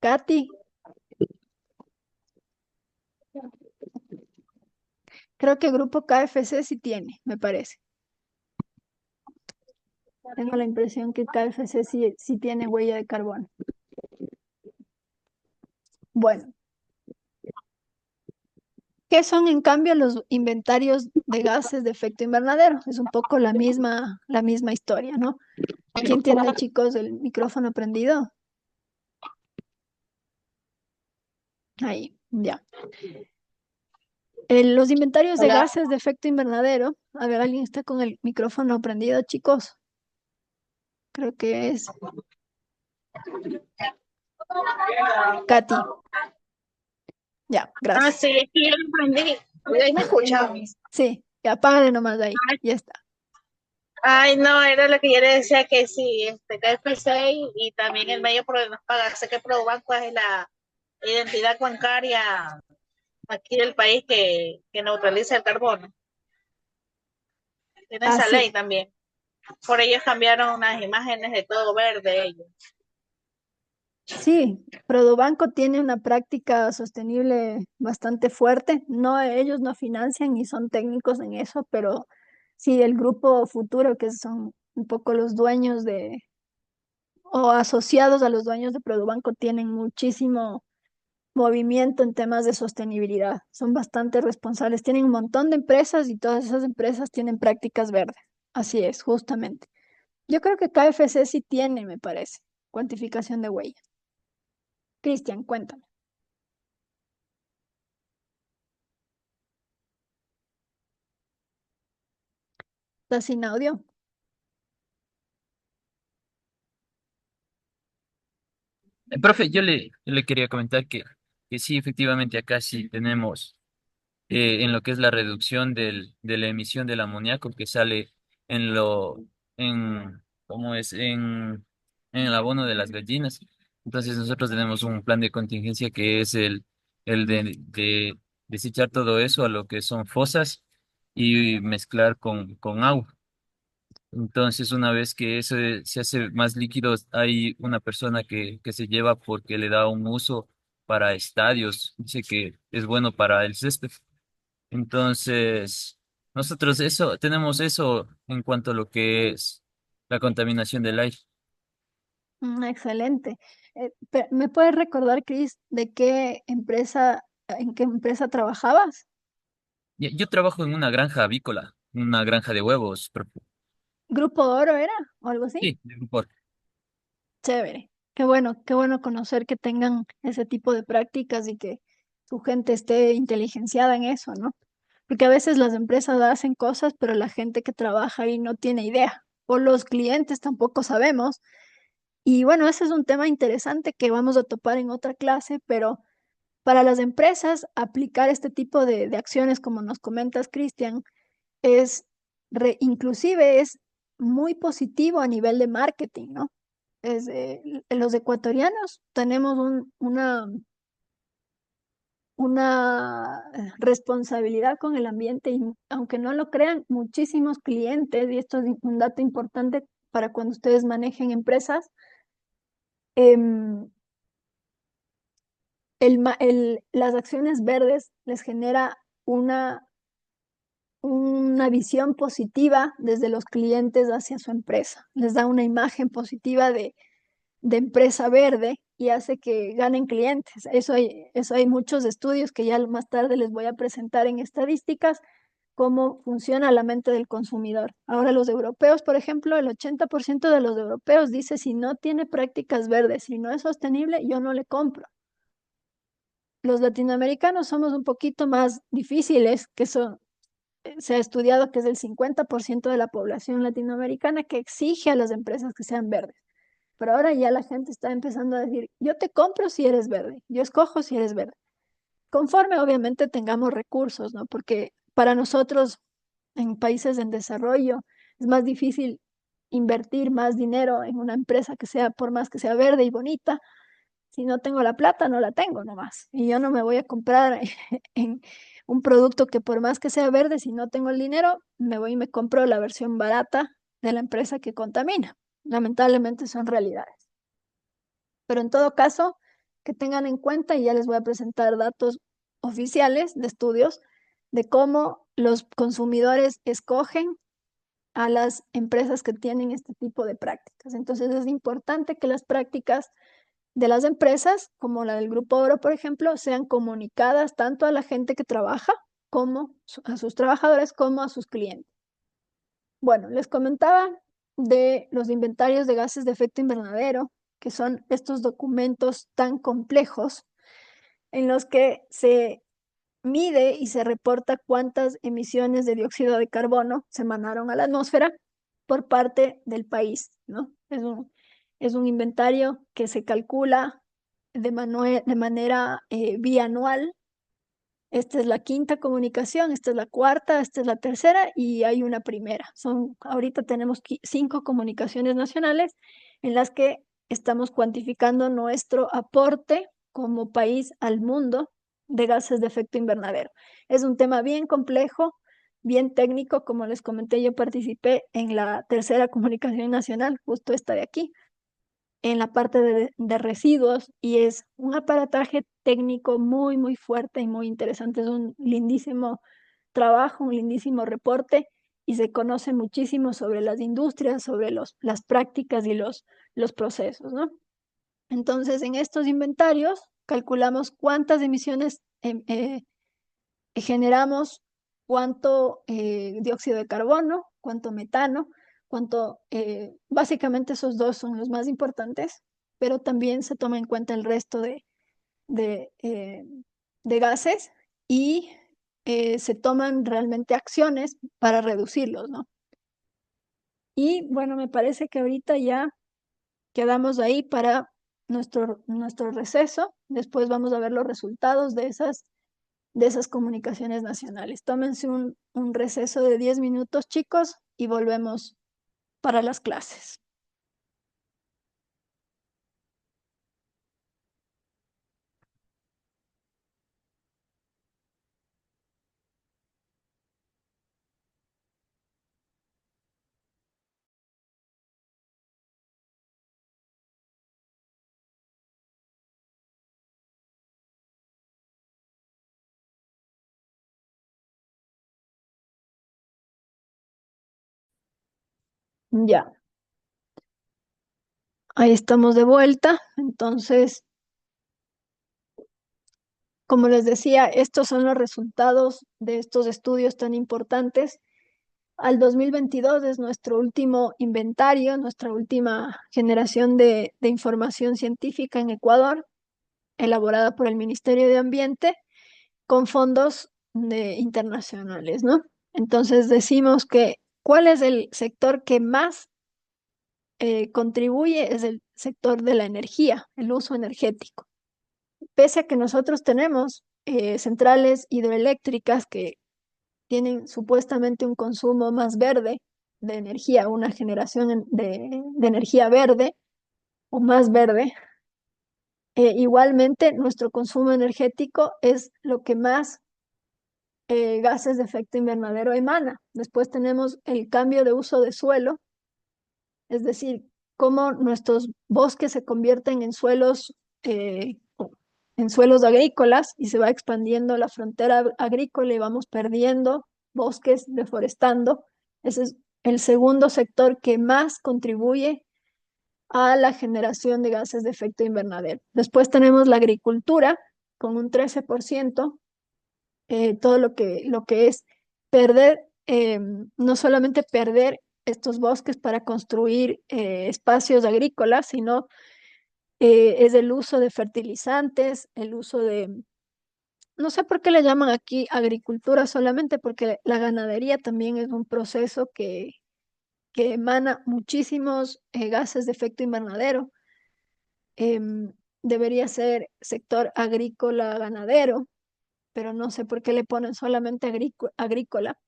Katy, creo que Grupo KFC sí tiene, me parece. Tengo la impresión que KFC sí tiene huella de carbono. Bueno, ¿qué son en cambio los inventarios de gases de efecto invernadero? Es un poco la misma historia, ¿no? ¿Quién tiene, chicos, el micrófono prendido? Ahí, ya. Los inventarios de Hola. gases de efecto invernadero. A ver, ¿alguien está con el micrófono prendido, chicos? Creo que es Katy. Ya, Ah, gracias. sí, es que yo lo aprendí. Ahí me escuchaba. Sí, ya apágale nomás ahí. Ya está. Ay, no, era lo que yo le decía que sí, KFC y también el medio por donde nos paga. Sé que ProBanco es la identidad bancaria aquí del país que neutraliza el carbono. Tiene esa Así. ley también. Por ellos cambiaron las imágenes de todo verde ellos. Sí, Produbanco tiene una práctica sostenible bastante fuerte. No, ellos no financian ni son técnicos en eso, pero sí el grupo Futuro, que son un poco los dueños o asociados a los dueños de Produbanco, tienen muchísimo movimiento en temas de sostenibilidad. Son bastante responsables. Tienen un montón de empresas y todas esas empresas tienen prácticas verdes. Así es, justamente. Yo creo que KFC sí tiene, me parece, cuantificación de huella. Cristian, cuéntame. ¿Estás sin audio? Profe, yo le quería comentar que sí, efectivamente, acá sí tenemos en lo que es la reducción de la emisión del amoníaco que sale en ¿cómo es? En el abono de las gallinas. Entonces nosotros tenemos un plan de contingencia que es el de desechar todo eso a lo que son fosas y mezclar con agua. Entonces, una vez que eso se hace más líquido, hay una persona que se lleva porque le da un uso para estadios. Dice que es bueno para el césped. Entonces, nosotros tenemos eso en cuanto a lo que es la contaminación del aire. Excelente. ¿Me puedes recordar, Cris, en qué empresa trabajabas? Yo trabajo en una granja avícola, una granja de huevos. ¿Grupo Oro era? ¿O algo así? Sí, de grupo. Chévere. Qué bueno conocer que tengan ese tipo de prácticas y que su gente esté inteligenciada en eso, ¿no? Porque a veces las empresas hacen cosas, pero la gente que trabaja ahí no tiene idea. O los clientes tampoco sabemos. Y bueno, ese es un tema interesante que vamos a topar en otra clase, pero para las empresas, aplicar este tipo de acciones, como nos comentas, Cristian, es inclusive es muy positivo a nivel de marketing, ¿no? Los ecuatorianos tenemos una responsabilidad con el ambiente y aunque no lo crean, muchísimos clientes, y esto es un dato importante para cuando ustedes manejen empresas, em, las acciones verdes les genera una visión positiva desde los clientes hacia su empresa. Les da una imagen positiva de empresa verde y hace que ganen clientes. Eso hay muchos estudios que ya más tarde les voy a presentar en estadísticas, cómo funciona la mente del consumidor. Ahora los europeos, por ejemplo, el 80% de los europeos dice, si no tiene prácticas verdes, si no es sostenible, yo no le compro. Los latinoamericanos somos un poquito más difíciles, se ha estudiado que es el 50% de la población latinoamericana que exige a las empresas que sean verdes. Pero ahora ya la gente está empezando a decir, yo te compro si eres verde, yo escojo si eres verde. Conforme obviamente tengamos recursos, ¿no? Porque para nosotros en países en desarrollo es más difícil invertir más dinero en una empresa que sea, por más que sea verde y bonita. Si no tengo la plata, no la tengo nomás. Y yo no me voy a comprar en un producto que por más que sea verde, si no tengo el dinero, me voy y me compro la versión barata de la empresa que contamina. Lamentablemente son realidades. Pero en todo caso, que tengan en cuenta, y ya les voy a presentar datos oficiales de estudios de cómo los consumidores escogen a las empresas que tienen este tipo de prácticas. Entonces es importante que las prácticas de las empresas, como la del Grupo Oro, por ejemplo, sean comunicadas tanto a la gente que trabaja como a sus trabajadores como a sus clientes. Bueno, les comentaba de los inventarios de gases de efecto invernadero, que son estos documentos tan complejos en los que se mide y se reporta cuántas emisiones de dióxido de carbono se mandaron a la atmósfera por parte del país, ¿no? Es un inventario que se calcula de manera bianual. Esta es la quinta comunicación, esta es la cuarta, esta es la tercera y hay una primera. Ahorita tenemos 5 comunicaciones nacionales en las que estamos cuantificando nuestro aporte como país al mundo de gases de efecto invernadero. Es un tema bien complejo, bien técnico. Como les comenté, yo participé en la tercera comunicación nacional, justo esta de aquí, en la parte de residuos, y es un aparataje técnico muy, muy fuerte y muy interesante. Es un lindísimo trabajo, un lindísimo reporte y se conoce muchísimo sobre las industrias, sobre las prácticas y los procesos, ¿no? Entonces, en estos inventarios calculamos cuántas emisiones generamos, cuánto dióxido de carbono, cuánto metano, básicamente esos dos son los más importantes, pero también se toma en cuenta el resto de, eh, de gases y se toman realmente acciones para reducirlos, ¿no? Y bueno, me parece que ahorita ya quedamos ahí para nuestro receso. Después vamos a ver los resultados de esas comunicaciones nacionales. Tómense un receso de 10 minutos, chicos, y volvemos para las clases. Ya, ahí estamos de vuelta. Entonces, como les decía, estos son los resultados de estos estudios tan importantes. Al 2022 es nuestro último inventario, nuestra última generación de información científica en Ecuador, elaborada por el Ministerio de Ambiente con fondos internacionales, ¿no? Entonces decimos que ¿cuál es el sector que más contribuye? Es el sector de la energía, el uso energético. Pese a que nosotros tenemos centrales hidroeléctricas que tienen supuestamente un consumo más verde de energía, una generación de energía verde o más verde, Igualmente, nuestro consumo energético es lo que más gases de efecto invernadero emana. Después tenemos el cambio de uso de suelo, es decir, cómo nuestros bosques se convierten en suelos agrícolas y se va expandiendo la frontera agrícola y vamos perdiendo bosques, deforestando. Ese es el segundo sector que más contribuye a la generación de gases de efecto invernadero. Después tenemos la agricultura con un 13%, todo lo que es perder, no solamente perder estos bosques para construir espacios agrícolas, sino es el uso de fertilizantes, el uso de, no sé por qué le llaman aquí agricultura solamente, porque la ganadería también es un proceso que emana muchísimos gases de efecto invernadero. Debería ser sector agrícola ganadero, pero no sé por qué le ponen solamente agrícola.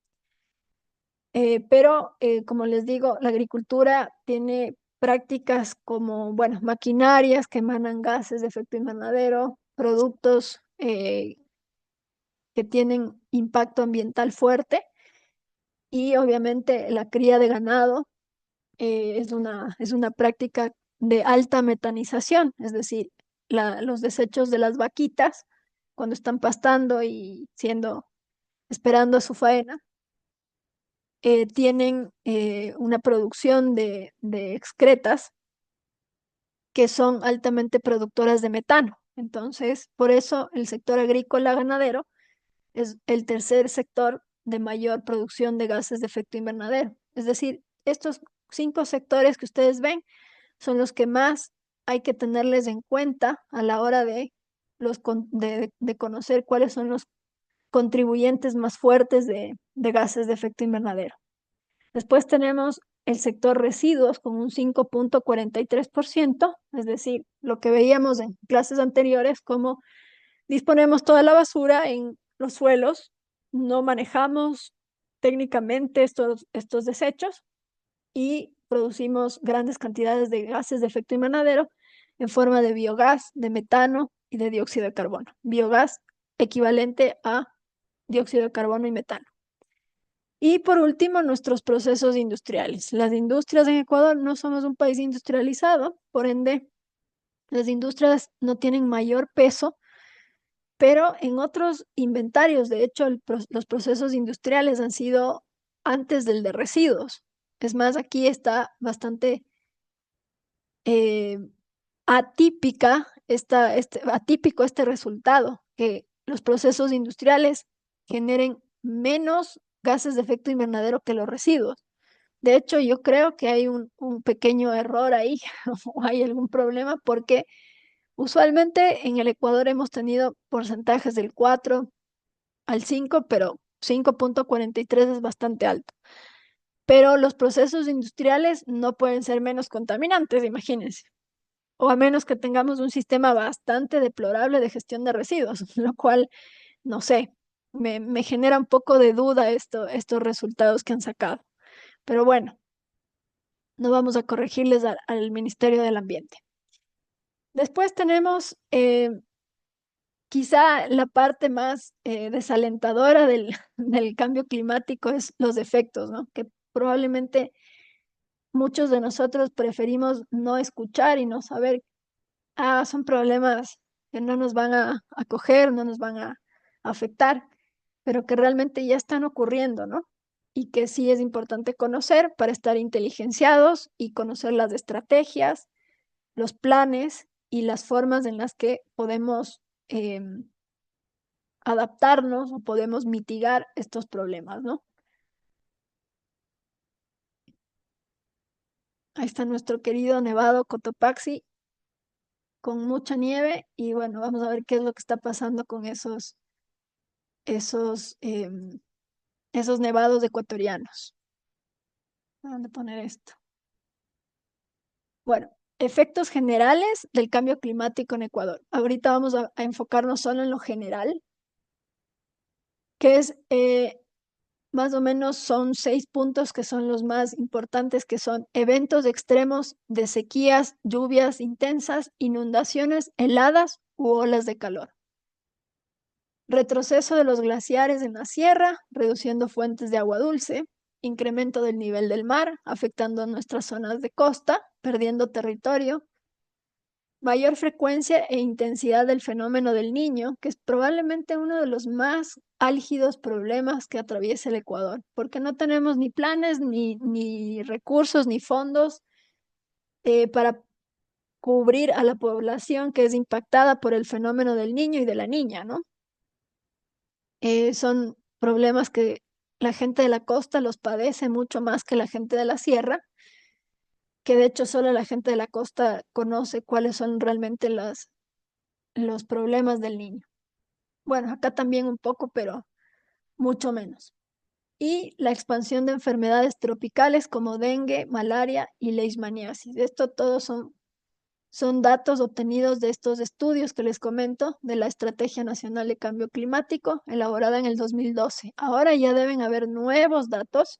Pero como les digo, la agricultura tiene prácticas como, bueno, maquinarias que emanan gases de efecto invernadero, productos que tienen impacto ambiental fuerte y obviamente la cría de ganado es una práctica de alta metanización, es decir, los desechos de las vaquitas cuando están pastando y esperando su faena, tienen una producción de excretas que son altamente productoras de metano. Entonces, por eso el sector agrícola ganadero es el tercer sector de mayor producción de gases de efecto invernadero. Es decir, estos 5 sectores que ustedes ven son los que más hay que tenerles en cuenta a la hora de conocer cuáles son los contribuyentes más fuertes de gases de efecto invernadero. Después tenemos el sector residuos con un 5,43%, es decir, lo que veíamos en clases anteriores, como disponemos toda la basura en los suelos, no manejamos técnicamente estos desechos y producimos grandes cantidades de gases de efecto invernadero en forma de biogás, de metano y de dióxido de carbono. Biogás equivalente a dióxido de carbono y metano. Y por último, nuestros procesos industriales. Las industrias en Ecuador no somos un país industrializado, por ende, las industrias no tienen mayor peso, pero en otros inventarios, de hecho, los procesos industriales han sido antes del de residuos. Es más, aquí está bastante eh, atípico este resultado, que los procesos industriales generen menos gases de efecto invernadero que los residuos. De hecho, yo creo que hay un pequeño error ahí o hay algún problema porque usualmente en el Ecuador hemos tenido porcentajes del 4 al 5, pero 5,43 es bastante alto. Pero los procesos industriales no pueden ser menos contaminantes, imagínense. O a menos que tengamos un sistema bastante deplorable de gestión de residuos, lo cual, no sé, me genera un poco de duda estos resultados que han sacado. Pero bueno, no vamos a corregirles al Ministerio del Ambiente. Después tenemos quizá la parte más desalentadora del cambio climático es los efectos, ¿no? Que probablemente muchos de nosotros preferimos no escuchar y no saber, son problemas que no nos van a coger, no nos van a afectar, pero que realmente ya están ocurriendo, ¿no? Y que sí es importante conocer para estar inteligenciados y conocer las estrategias, los planes y las formas en las que podemos adaptarnos o podemos mitigar estos problemas, ¿no? Ahí está nuestro querido Nevado Cotopaxi con mucha nieve y bueno, vamos a ver qué es lo que está pasando con esos, esos nevados ecuatorianos. ¿Dónde poner esto? Bueno, efectos generales del cambio climático en Ecuador. Ahorita vamos a enfocarnos solo en lo general, que es más o menos son 6 puntos que son los más importantes, que son eventos extremos de sequías, lluvias intensas, inundaciones, heladas u olas de calor. Retroceso de los glaciares en la sierra, reduciendo fuentes de agua dulce, incremento del nivel del mar, afectando nuestras zonas de costa, perdiendo territorio, mayor frecuencia e intensidad del fenómeno del Niño, que es probablemente uno de los más álgidos problemas que atraviesa el Ecuador, porque no tenemos ni planes, ni recursos, ni fondos para cubrir a la población que es impactada por el fenómeno del niño y de la niña, ¿no? Son problemas que la gente de la costa los padece mucho más que la gente de la sierra, que de hecho solo la gente de la costa conoce cuáles son realmente los problemas del niño. Bueno, acá también un poco, pero mucho menos. Y la expansión de enfermedades tropicales como dengue, malaria y leishmaniasis. Esto todos son datos obtenidos de estos estudios que les comento de la Estrategia Nacional de Cambio Climático, elaborada en el 2012. Ahora ya deben haber nuevos datos,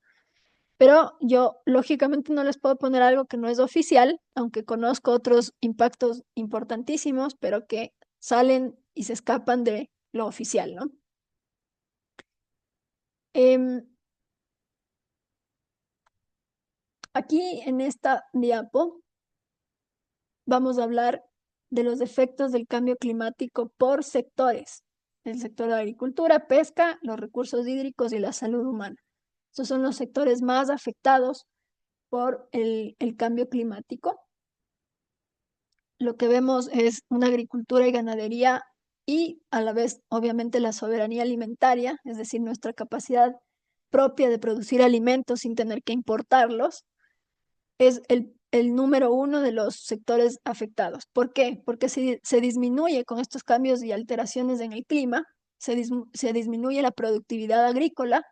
pero yo lógicamente no les puedo poner algo que no es oficial, aunque conozco otros impactos importantísimos, pero que salen y se escapan de lo oficial, ¿no? Aquí en esta diapo vamos a hablar de los efectos del cambio climático por sectores. El sector de la agricultura, pesca, los recursos hídricos y la salud humana. Estos son los sectores más afectados por el cambio climático. Lo que vemos es una agricultura y ganadería y a la vez, obviamente, la soberanía alimentaria, es decir, nuestra capacidad propia de producir alimentos sin tener que importarlos, es el número uno de los sectores afectados. ¿Por qué? Porque se disminuye con estos cambios y alteraciones en el clima, se disminuye la productividad agrícola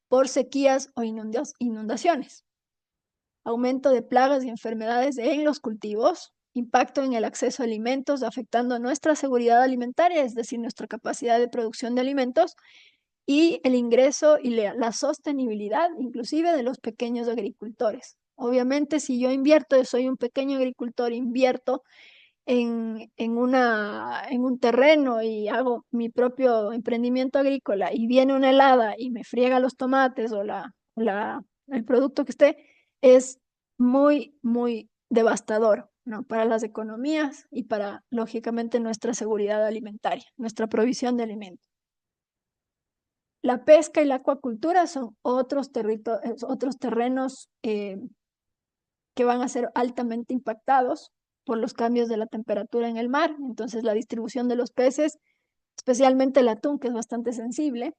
por sequías o inundaciones, aumento de plagas y enfermedades en los cultivos, impacto en el acceso a alimentos, afectando nuestra seguridad alimentaria, es decir, nuestra capacidad de producción de alimentos, y el ingreso y la sostenibilidad, inclusive de los pequeños agricultores. Obviamente, si yo invierto, soy un pequeño agricultor, invierto en un terreno y hago mi propio emprendimiento agrícola y viene una helada y me friega los tomates o el producto que esté, es muy, muy devastador, ¿no? Para las economías y para, lógicamente, nuestra seguridad alimentaria, nuestra provisión de alimentos. La pesca y la acuacultura son otros terrenos que van a ser altamente impactados por los cambios de la temperatura en el mar. Entonces, la distribución de los peces, especialmente el atún, que es bastante sensible,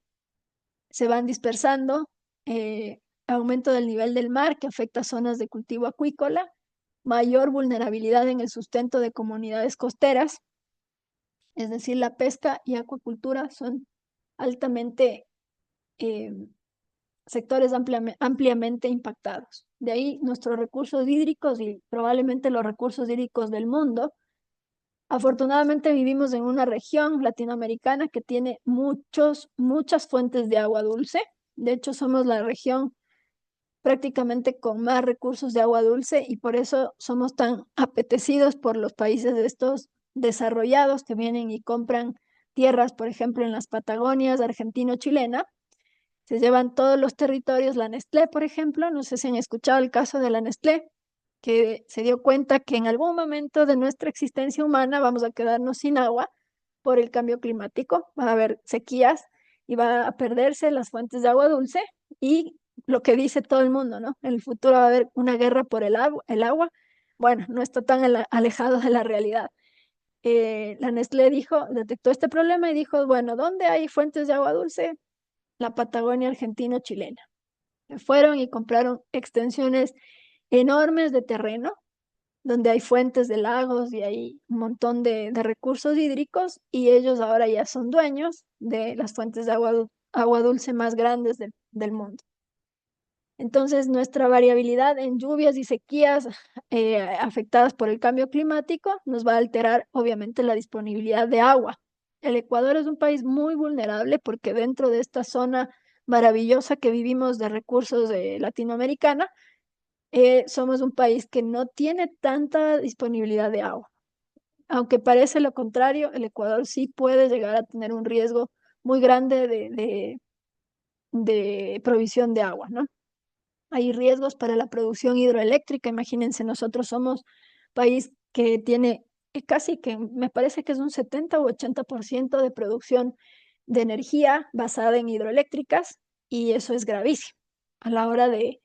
se van dispersando, aumento del nivel del mar que afecta zonas de cultivo acuícola, mayor vulnerabilidad en el sustento de comunidades costeras, es decir, la pesca y acuacultura son altamente eh, sectores ampliamente impactados. De ahí nuestros recursos hídricos y probablemente los recursos hídricos del mundo. Afortunadamente vivimos en una región latinoamericana que tiene muchas fuentes de agua dulce. De hecho, somos la región prácticamente con más recursos de agua dulce y por eso somos tan apetecidos por los países de estos desarrollados que vienen y compran tierras, por ejemplo, en las Patagonias argentino-chilena. Se llevan todos los territorios. La Nestlé, por ejemplo, no sé si han escuchado el caso de la Nestlé, que se dio cuenta que en algún momento de nuestra existencia humana vamos a quedarnos sin agua por el cambio climático, va a haber sequías y va a perderse las fuentes de agua dulce y lo que dice todo el mundo, ¿no? En el futuro va a haber una guerra por el agua. Bueno, no está tan alejado de la realidad. La Nestlé detectó este problema y dijo, bueno, ¿dónde hay fuentes de agua dulce? La Patagonia argentino-chilena. Fueron y compraron extensiones enormes de terreno, donde hay fuentes de lagos y hay un montón de recursos hídricos, y ellos ahora ya son dueños de las fuentes de agua dulce más grandes del mundo. Entonces, nuestra variabilidad en lluvias y sequías afectadas por el cambio climático nos va a alterar, obviamente, la disponibilidad de agua. El Ecuador es un país muy vulnerable porque dentro de esta zona maravillosa que vivimos de recursos de latinoamericana, somos un país que no tiene tanta disponibilidad de agua. Aunque parece lo contrario, el Ecuador sí puede llegar a tener un riesgo muy grande de provisión de agua, ¿no? Hay riesgos para la producción hidroeléctrica. Imagínense, nosotros somos país que tiene casi que, me parece que es un 70 u 80% de producción de energía basada en hidroeléctricas, y eso es gravísimo a la hora de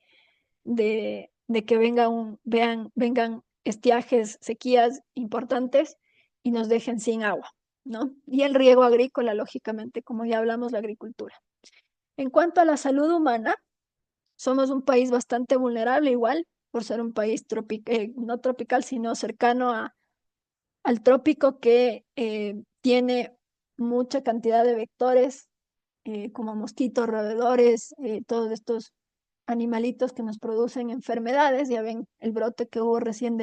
que vengan estiajes, sequías importantes y nos dejen sin agua, ¿no? Y el riego agrícola, lógicamente, como ya hablamos, la agricultura. En cuanto a la salud humana, somos un país bastante vulnerable igual, por ser un país no tropical, sino cercano al trópico, que tiene mucha cantidad de vectores, como mosquitos, roedores, todos estos animalitos que nos producen enfermedades. Ya ven el brote que hubo recién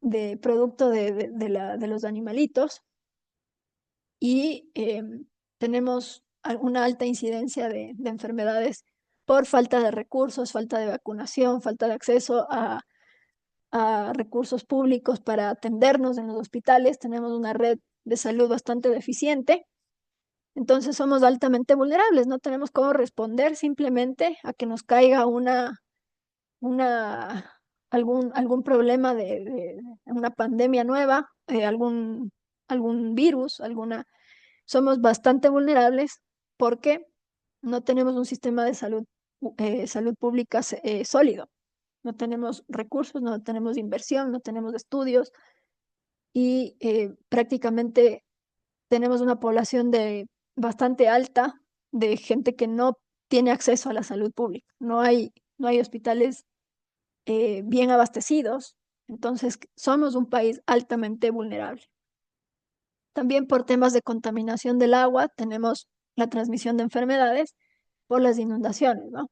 de producto de los animalitos. Y tenemos una alta incidencia de enfermedades por falta de recursos, falta de vacunación, falta de acceso a recursos públicos para atendernos en los hospitales. Tenemos una red de salud bastante deficiente. Entonces somos altamente vulnerables, no tenemos cómo responder simplemente a que nos caiga una, algún problema de una pandemia nueva, algún virus, somos bastante vulnerables porque no tenemos un sistema de salud pública sólido. No tenemos recursos, no tenemos inversión, no tenemos estudios, y prácticamente tenemos una población bastante alta de gente que no tiene acceso a la salud pública. No hay hospitales bien abastecidos. Entonces somos un país altamente vulnerable. También por temas de contaminación del agua tenemos la transmisión de enfermedades por las inundaciones, ¿no?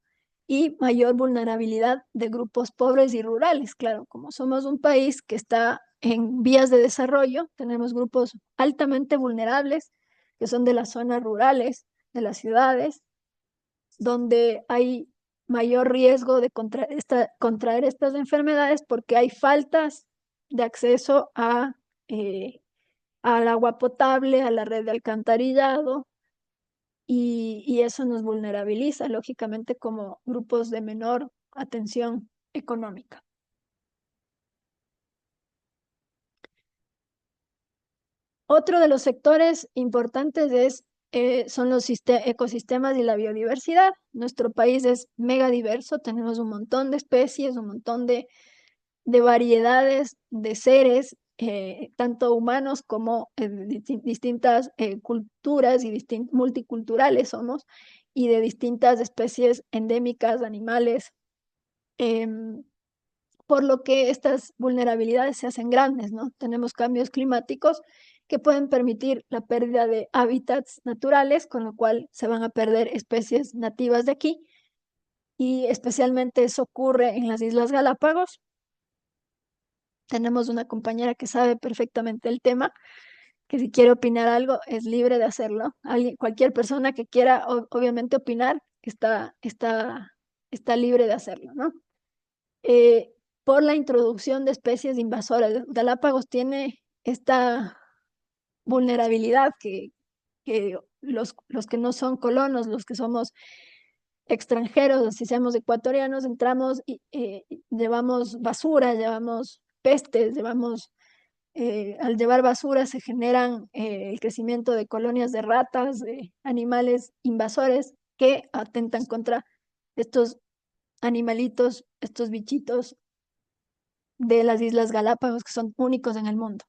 Y mayor vulnerabilidad de grupos pobres y rurales. Claro, como somos un país que está en vías de desarrollo, tenemos grupos altamente vulnerables que son de las zonas rurales, de las ciudades, donde hay mayor riesgo de contraer estas enfermedades porque hay faltas de acceso al agua potable, a la red de alcantarillado, y eso nos vulnerabiliza, lógicamente, como grupos de menor atención económica. Otro de los sectores importantes son los ecosistemas y la biodiversidad. Nuestro país es mega diverso, tenemos un montón de especies, un montón de variedades de seres, tanto humanos como distintas culturas y multiculturales somos, y de distintas especies endémicas, animales, por lo que estas vulnerabilidades se hacen grandes, ¿no? Tenemos cambios climáticos que pueden permitir la pérdida de hábitats naturales, con lo cual se van a perder especies nativas de aquí, y especialmente eso ocurre en las Islas Galápagos. Tenemos una compañera que sabe perfectamente el tema, que si quiere opinar algo es libre de hacerlo. Cualquier persona que quiera, obviamente, opinar está libre de hacerlo, ¿no? Por la introducción de especies invasoras, Galápagos tiene esta vulnerabilidad que los que no son colonos, los que somos extranjeros, así seamos ecuatorianos, entramos y llevamos basura, llevamos pestes, al llevar basura se generan el crecimiento de colonias de ratas, de animales invasores que atentan contra estos animalitos, estos bichitos de las Islas Galápagos, que son únicos en el mundo.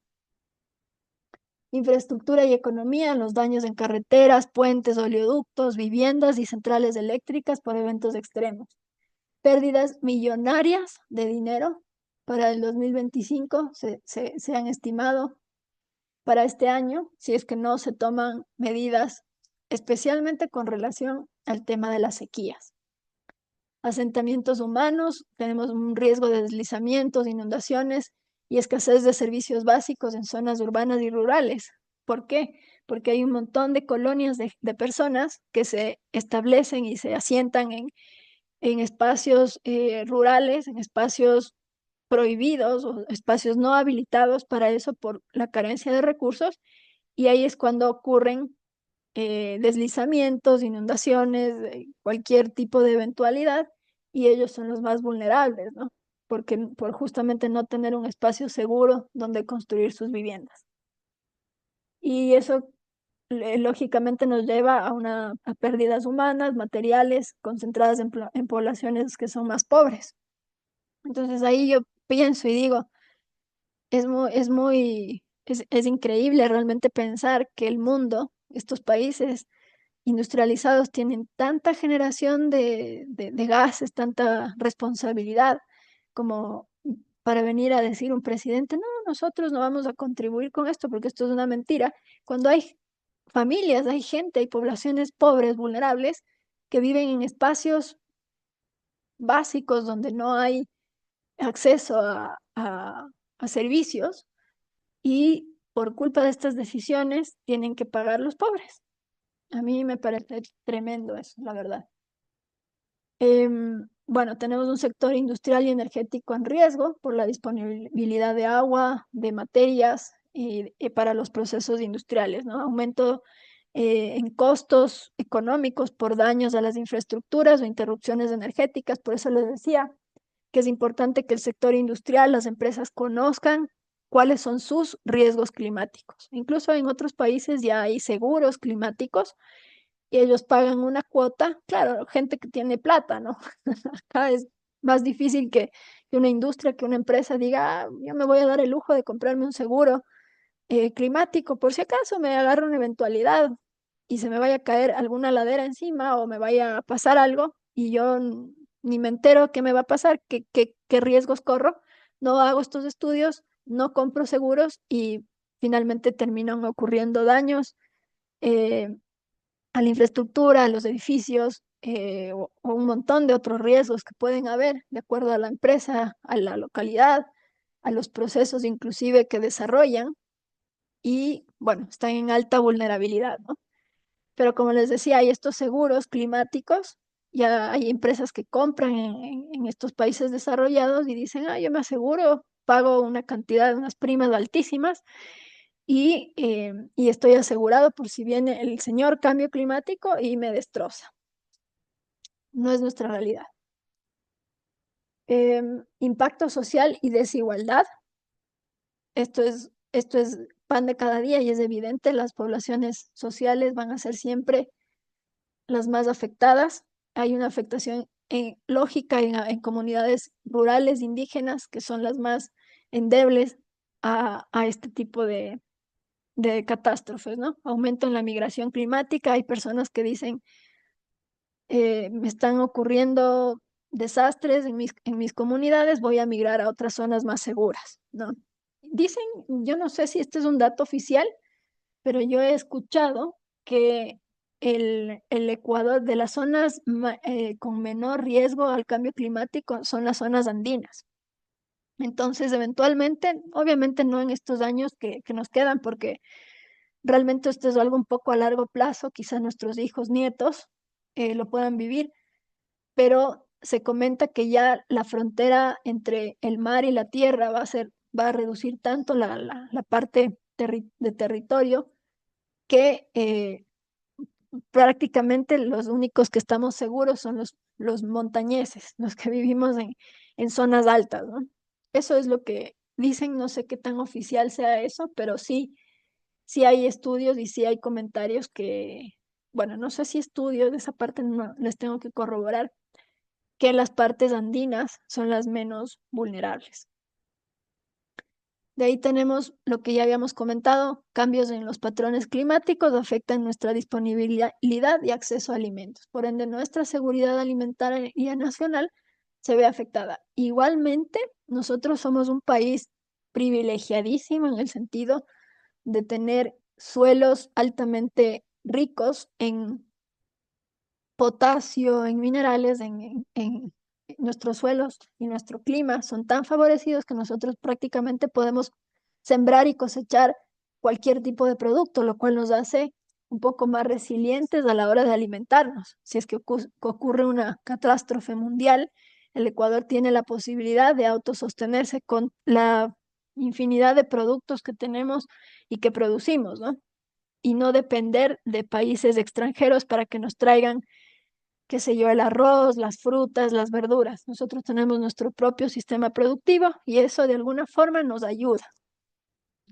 Infraestructura y economía, los daños en carreteras, puentes, oleoductos, viviendas y centrales eléctricas por eventos extremos. Pérdidas millonarias de dinero para el 2025 se han estimado para este año, si es que no se toman medidas, especialmente con relación al tema de las sequías. Asentamientos humanos, tenemos un riesgo de deslizamientos, inundaciones y escasez de servicios básicos en zonas urbanas y rurales. ¿Por qué? porque hay un montón de colonias de personas que se establecen y se asientan en espacios rurales, en espacios prohibidos o espacios no habilitados para eso por la carencia de recursos, y ahí es cuando ocurren deslizamientos, inundaciones, cualquier tipo de eventualidad, y ellos son los más vulnerables, ¿no? Porque por justamente no tener un espacio seguro donde construir sus viviendas. Y eso lógicamente nos lleva a pérdidas humanas, materiales, concentradas en poblaciones que son más pobres. Entonces ahí yo pienso y digo, es increíble realmente pensar que el mundo, estos países industrializados tienen tanta generación de gases, tanta responsabilidad como para venir a decir un presidente, no, nosotros no vamos a contribuir con esto porque esto es una mentira, cuando hay familias, hay gente, hay poblaciones pobres, vulnerables, que viven en espacios básicos donde no hay acceso a servicios, y por culpa de estas decisiones tienen que pagar los pobres. A mí me parece tremendo eso, la verdad. Bueno, tenemos un sector industrial y energético en riesgo por la disponibilidad de agua, de materias y para los procesos industriales, ¿no? Aumento en costos económicos por daños a las infraestructuras o interrupciones energéticas. Por eso les decía que es importante que el sector industrial, las empresas conozcan cuáles son sus riesgos climáticos. Incluso en otros países ya hay seguros climáticos y ellos pagan una cuota, claro, gente que tiene plata, ¿no? Acá es más difícil que una industria, que una empresa diga, "Ah, yo me voy a dar el lujo de comprarme un seguro climático por si acaso me agarra una eventualidad y se me vaya a caer alguna ladera encima o me vaya a pasar algo y yo ni me entero qué me va a pasar, qué riesgos corro, no hago estos estudios, no compro seguros y finalmente terminan ocurriendo daños eh, a la infraestructura, a los edificios o un montón de otros riesgos que pueden haber de acuerdo a la empresa, a la localidad, a los procesos inclusive que desarrollan y, bueno, están en alta vulnerabilidad, ¿no? Pero como les decía, hay estos seguros climáticos, ya hay empresas que compran en estos países desarrollados y dicen, ah, yo me aseguro, pago una cantidad, unas primas altísimas y estoy asegurado por si viene el señor cambio climático y me destroza. No es nuestra realidad. Impacto social y desigualdad. Esto es pan de cada día y es evidente, las poblaciones sociales van a ser siempre las más afectadas. Hay una afectación lógica en comunidades rurales, indígenas, que son las más endebles a este tipo de catástrofes, ¿no? Aumento en la migración climática. Hay personas que dicen, me están ocurriendo desastres en mis comunidades, voy a migrar a otras zonas más seguras, ¿no? Dicen, yo no sé si este es un dato oficial, pero yo he escuchado que el Ecuador, de las zonas con menor riesgo al cambio climático, son las zonas andinas. Entonces, eventualmente, obviamente no en estos años que nos quedan, porque realmente esto es algo un poco a largo plazo, quizás nuestros hijos, nietos lo puedan vivir, pero se comenta que ya la frontera entre el mar y la tierra va a reducir tanto la parte de territorio que prácticamente los únicos que estamos seguros son los montañeses, los que vivimos en zonas altas, ¿no? Eso es lo que dicen, no sé qué tan oficial sea eso, pero sí hay estudios y sí hay comentarios que, bueno, no sé si estudios, de esa parte no les tengo que corroborar, que las partes andinas son las menos vulnerables. De ahí tenemos lo que ya habíamos comentado, cambios en los patrones climáticos afectan nuestra disponibilidad y acceso a alimentos. Por ende, nuestra seguridad alimentaria y nacional se ve afectada. Igualmente, nosotros somos un país privilegiadísimo en el sentido de tener suelos altamente ricos en potasio, en minerales, en nuestros suelos y nuestro clima son tan favorecidos que nosotros prácticamente podemos sembrar y cosechar cualquier tipo de producto, lo cual nos hace un poco más resilientes a la hora de alimentarnos. Si es que ocurre una catástrofe mundial, el Ecuador tiene la posibilidad de autosostenerse con la infinidad de productos que tenemos y que producimos, ¿no? Y no depender de países extranjeros para que nos traigan, qué sé yo, el arroz, las frutas, las verduras. Nosotros tenemos nuestro propio sistema productivo y eso de alguna forma nos ayuda.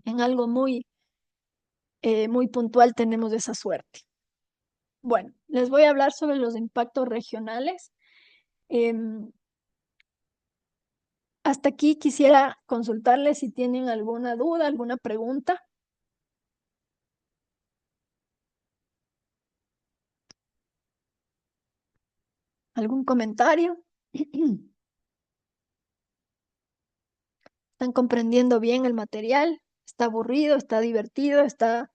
En algo muy puntual tenemos esa suerte. Bueno, les voy a hablar sobre los impactos regionales. Em, Hasta aquí quisiera consultarles si tienen alguna duda, alguna pregunta. ¿Algún comentario? ¿Están comprendiendo bien el material? ¿Está aburrido? ¿Está divertido? ¿Está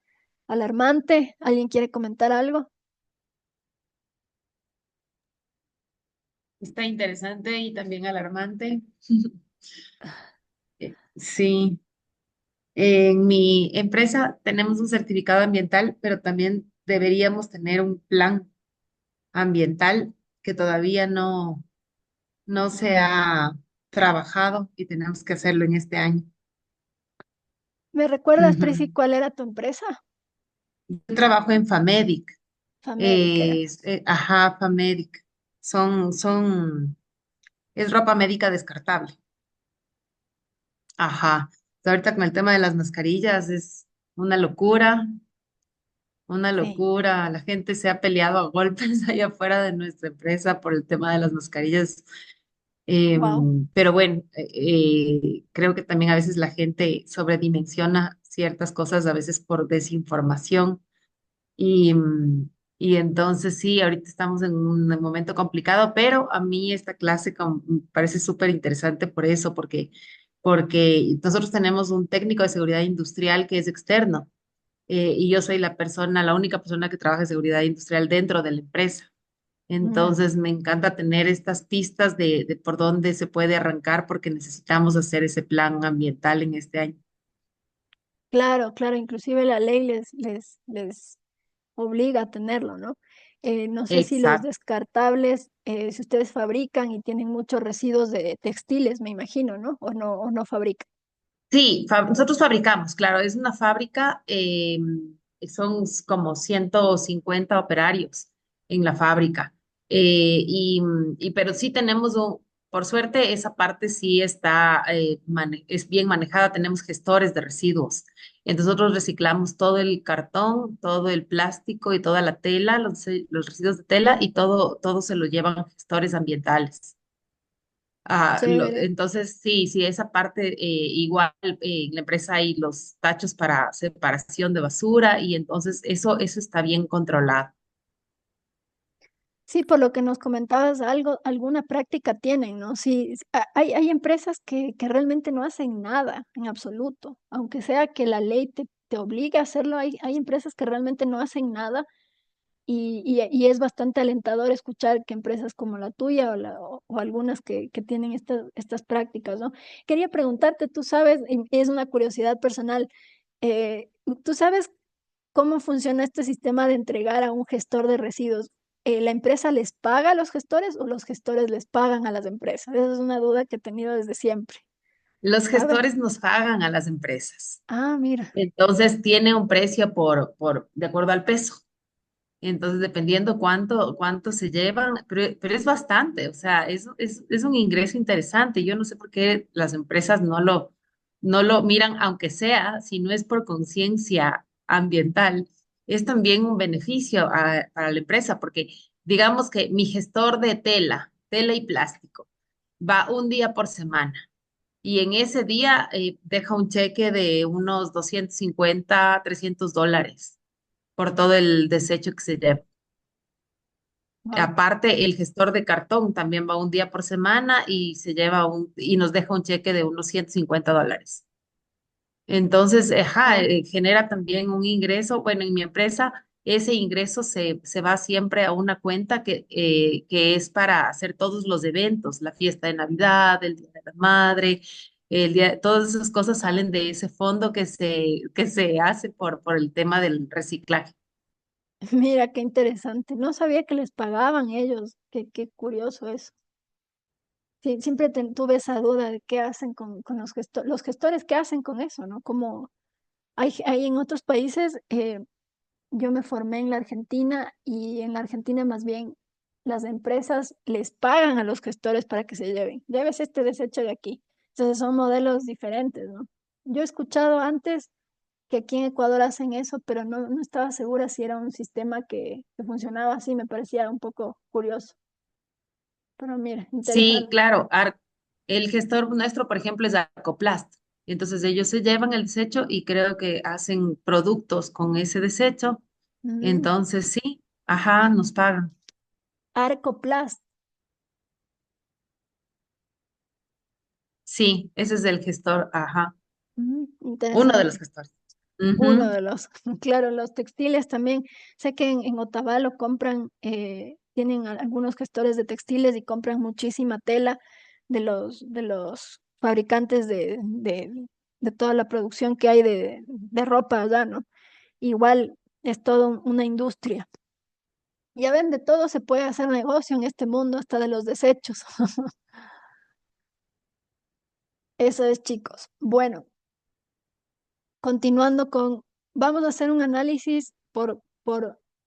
alarmante? ¿Alguien quiere comentar algo? Está interesante y también alarmante. Sí, en mi empresa tenemos un certificado ambiental, pero también deberíamos tener un plan ambiental que todavía no se ha trabajado y tenemos que hacerlo en este año. ¿Me recuerdas, Tracy, Ujú. cuál era tu empresa? Yo trabajo en Famedic, Famedic era. ajá, Famedic. Son, es ropa médica descartable. Ajá. Ahorita con el tema de las mascarillas es una locura, una Sí. locura. La gente se ha peleado a golpes allá afuera de nuestra empresa por el tema de las mascarillas. Wow. Pero bueno, creo que también a veces la gente sobredimensiona ciertas cosas, a veces por desinformación. Y, y entonces sí, ahorita estamos en un momento complicado, pero a mí esta clase me parece súper interesante por eso, porque nosotros tenemos un técnico de seguridad industrial que es externo, y yo soy la única persona que trabaja en seguridad industrial dentro de la empresa. Mm. Entonces me encanta tener estas pistas de por dónde se puede arrancar porque necesitamos hacer ese plan ambiental en este año. Claro, claro, inclusive la ley les obliga a tenerlo, ¿no? No sé si los Exacto. descartables, si ustedes fabrican y tienen muchos residuos de textiles, me imagino, ¿no? O no fabrican. Sí, nosotros fabricamos, claro, es una fábrica, son como 150 operarios en la fábrica, pero sí tenemos, por suerte, esa parte sí está, es bien manejada, tenemos gestores de residuos. Entonces nosotros reciclamos todo el cartón, todo el plástico y toda la tela, los residuos de tela y todo se lo llevan gestores ambientales. Chévere. Entonces, sí, sí, esa parte, igual en la empresa hay los tachos para separación de basura y entonces eso está bien controlado. Sí, por lo que nos comentabas, alguna práctica tienen, ¿no? Sí, hay empresas que realmente no hacen nada en absoluto, aunque sea que la ley te obligue a hacerlo, hay empresas que realmente no hacen nada y es bastante alentador escuchar que empresas como la tuya o algunas que tienen estas prácticas, ¿no? Quería preguntarte, tú sabes, y es una curiosidad personal, eh, ¿tú sabes cómo funciona este sistema de entregar a un gestor de residuos? ¿La empresa les paga a los gestores o los gestores les pagan a las empresas? Esa es una duda que he tenido desde siempre, Los ¿sabes? gestores nos pagan a las empresas. Ah, mira, Entonces tiene un precio de acuerdo al peso. Entonces, dependiendo cuánto se llevan, pero es bastante, o sea, es un ingreso interesante. Yo no sé por qué las empresas no lo miran, aunque sea, si no es por conciencia ambiental, es también un beneficio para la empresa, porque digamos que mi gestor de tela y plástico, va un día por semana y en ese día deja un cheque de unos 250 $300 por todo el desecho que se lleva. wow. Aparte, el gestor de cartón también va un día por semana y y nos deja un cheque de unos $150. Entonces, ajá, Wow. genera también un ingreso. Bueno, en mi empresa, ese ingreso se va siempre a una cuenta que es para hacer todos los eventos, la fiesta de Navidad, el Día de la Madre, todas esas cosas salen de ese fondo que se hace por el tema del reciclaje. Mira, qué interesante. No sabía que les pagaban ellos. Qué curioso eso. Sí, siempre tuve esa duda de qué hacen con los gestores, qué hacen con eso, ¿no? Como hay en otros países, yo me formé en la Argentina y en la Argentina más bien las empresas les pagan a los gestores para que se lleven. Lleves este desecho de aquí. Entonces son modelos diferentes, ¿no? Yo he escuchado antes que aquí en Ecuador hacen eso, pero no estaba segura si era un sistema que funcionaba así. Me parecía un poco curioso. Pero mira, Sí, interesante. claro. El gestor nuestro, por ejemplo, es Arcoplast. Entonces ellos se llevan el desecho y creo que hacen productos con ese desecho. Mm, Entonces sí, ajá, nos pagan. Arcoplast. Sí, ese es el gestor, ajá. Uno de los Interesante. gestores. Uno Ujú. de los, claro, los textiles también. Sé que en Otavalo compran, tienen algunos gestores de textiles y compran muchísima tela de los fabricantes de toda la producción que hay de ropa allá, ¿no? Igual es todo una industria. Ya ven, de todo se puede hacer negocio en este mundo, hasta de los desechos. Eso es, chicos. Bueno, continuando vamos a hacer un análisis por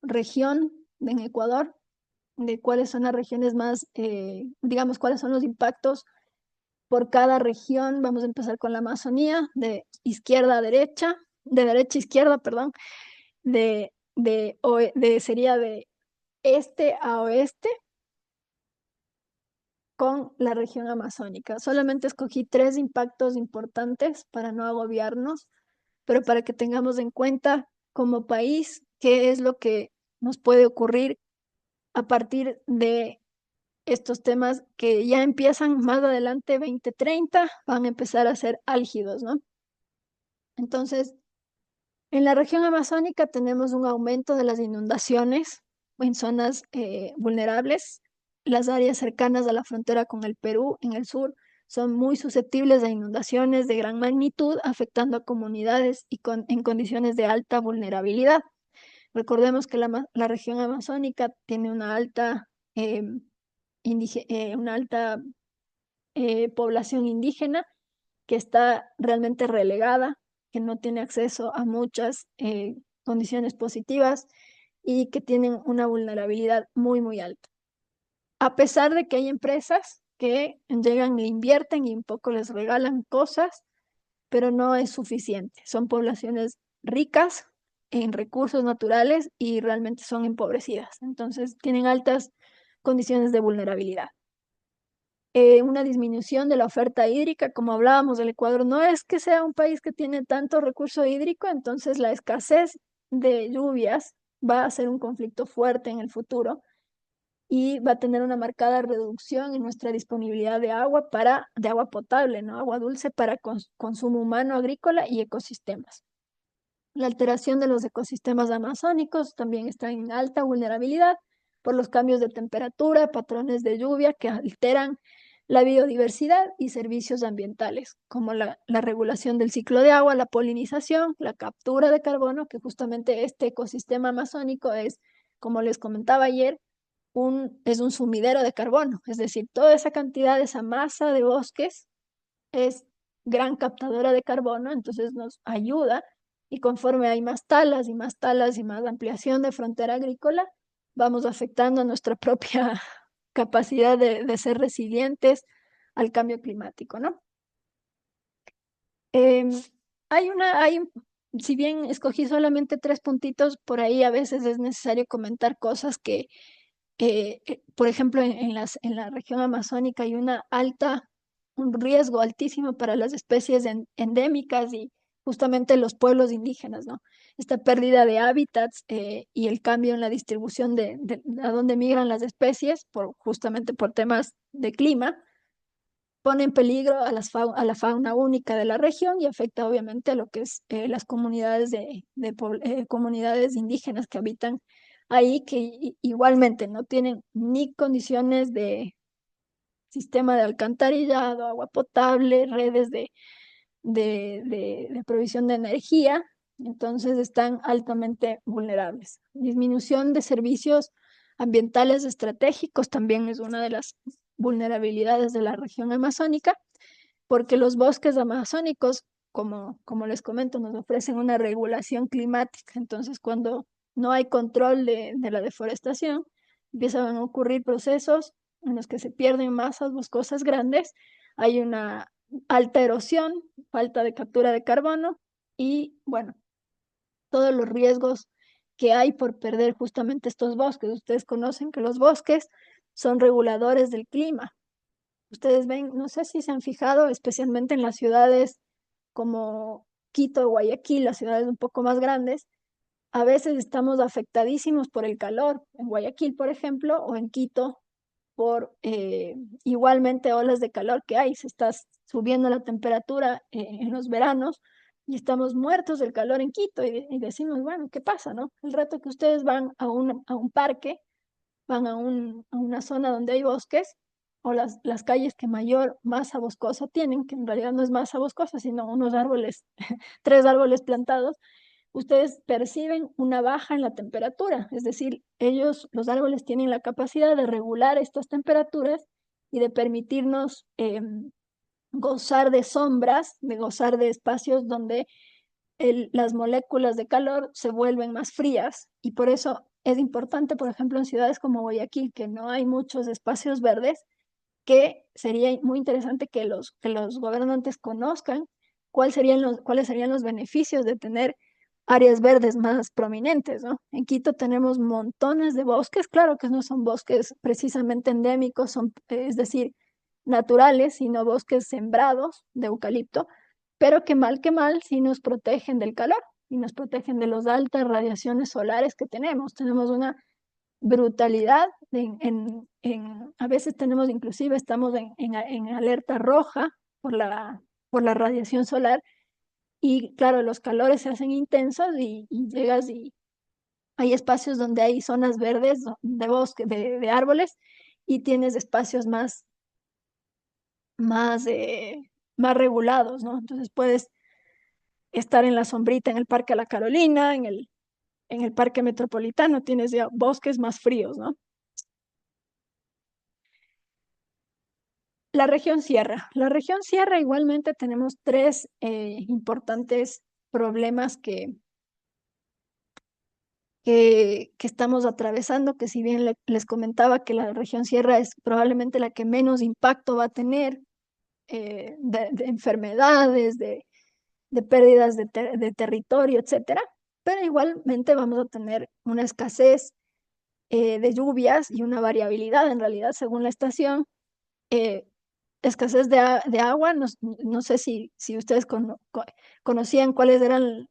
región en Ecuador, de cuáles son las regiones más, digamos, cuáles son los impactos por cada región. Vamos a empezar con la Amazonía, de izquierda a derecha, de derecha a izquierda, perdón, sería de este a oeste con la región amazónica. Solamente escogí 3 impactos importantes para no agobiarnos, pero para que tengamos en cuenta como país qué es lo que nos puede ocurrir a partir de estos temas que ya empiezan más adelante, 2030, van a empezar a ser álgidos, ¿no? Entonces, en la región amazónica tenemos un aumento de las inundaciones en zonas vulnerables. Las áreas cercanas a la frontera con el Perú en el sur son muy susceptibles a inundaciones de gran magnitud, afectando a comunidades en condiciones de alta vulnerabilidad. Recordemos que la región amazónica tiene em, una alta población indígena que está realmente relegada, que no tiene acceso a muchas condiciones positivas y que tienen una vulnerabilidad muy, muy alta. A pesar de que hay empresas que llegan e invierten y un poco les regalan cosas, pero no es suficiente. Son poblaciones ricas en recursos naturales y realmente son empobrecidas. Entonces tienen altas condiciones de vulnerabilidad. Una disminución de la oferta hídrica, como hablábamos del Ecuador, no es que sea un país que tiene tanto recurso hídrico, entonces la escasez de lluvias va a ser un conflicto fuerte en el futuro y va a tener una marcada reducción en nuestra disponibilidad de agua potable, ¿no? Agua dulce para consumo humano, agrícola y ecosistemas. La alteración de los ecosistemas amazónicos también está en alta vulnerabilidad por los cambios de temperatura, patrones de lluvia que alteran la biodiversidad y servicios ambientales, como la regulación del ciclo de agua, la polinización, la captura de carbono, que justamente este ecosistema amazónico es, como les comentaba ayer, es un sumidero de carbono, es decir, toda esa cantidad, esa masa de bosques es gran captadora de carbono, entonces nos ayuda y conforme hay más talas y más talas y más ampliación de frontera agrícola, vamos afectando nuestra propia capacidad de ser resilientes al cambio climático, ¿no? Em, si bien escogí solamente 3 puntitos, por ahí a veces es necesario comentar cosas que por ejemplo, en la región amazónica hay un riesgo altísimo para las especies endémicas y justamente los pueblos indígenas, ¿no? Esta pérdida de hábitats y el cambio en la distribución de a dónde migran las especies, justamente por temas de clima, pone en peligro a la fauna única de la región y afecta obviamente a lo que es las comunidades comunidades indígenas que habitan ahí, que igualmente no tienen ni condiciones sistema de alcantarillado, agua potable, redes de provisión de energía, entonces están altamente vulnerables. Disminución de servicios ambientales estratégicos también es una de las vulnerabilidades de la región amazónica, porque los bosques amazónicos, como les comento, nos ofrecen una regulación climática. Entonces, cuando no hay control de la deforestación, empiezan a ocurrir procesos en los que se pierden masas boscosas grandes, hay una alta erosión, falta de captura de carbono y, bueno, todos los riesgos que hay por perder justamente estos bosques. Ustedes conocen que los bosques son reguladores del clima. Ustedes ven, no sé si se han fijado, especialmente en las ciudades como Quito, Guayaquil, las ciudades un poco más grandes, a veces estamos afectadísimos por el calor. En Guayaquil, por ejemplo, o en Quito, por igualmente olas de calor que hay. Se está subiendo la temperatura en los veranos y estamos muertos del calor en Quito y decimos, bueno, ¿qué pasa, no? El rato que ustedes van a un parque, van a una zona donde hay bosques o las calles que mayor masa boscosa tienen, que en realidad no es masa boscosa, sino unos árboles, 3 árboles plantados, ustedes perciben una baja en la temperatura, es decir, los árboles tienen la capacidad de regular estas temperaturas y de permitirnos gozar de sombras, de gozar de espacios donde las moléculas de calor se vuelven más frías y por eso es importante, por ejemplo, en ciudades como Guayaquil, que no hay muchos espacios verdes, que sería muy interesante que los gobernantes conozcan cuáles serían los beneficios de tener áreas verdes más prominentes, ¿no? En Quito tenemos montones de bosques, claro que no son bosques precisamente endémicos, es decir, naturales, sino bosques sembrados de eucalipto, pero que mal sí nos protegen del calor y nos protegen de las altas radiaciones solares que tenemos. Tenemos una brutalidad, a veces tenemos inclusive, estamos en alerta roja por la radiación solar y claro, los calores se hacen intensos y llegas y hay espacios donde hay zonas verdes de bosque, de árboles y tienes espacios más, más regulados, ¿no? Entonces puedes estar en la sombrita en el Parque La Carolina, en el Parque Metropolitano, tienes ya bosques más fríos, ¿no? La región sierra. La región sierra igualmente tenemos 3 importantes problemas que estamos atravesando, que si bien les comentaba que la región sierra es probablemente la que menos impacto va a tener de enfermedades, de pérdidas de territorio, etcétera, pero igualmente vamos a tener una escasez de lluvias y una variabilidad en realidad según la estación. eh, Escasez de agua, no sé si ustedes conocían cuáles eran,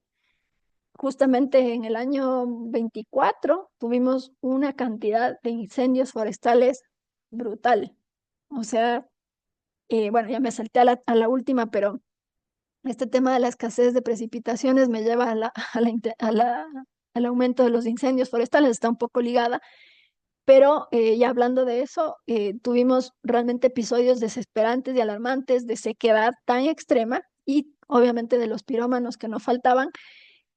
justamente en el año 24 tuvimos una cantidad de incendios forestales brutal. O sea, bueno, ya me salté a la última, pero este tema de la escasez de precipitaciones me lleva al aumento de los incendios forestales, está un poco ligada, pero ya hablando de eso, tuvimos realmente episodios desesperantes y alarmantes de sequedad tan extrema y obviamente de los pirómanos que no faltaban,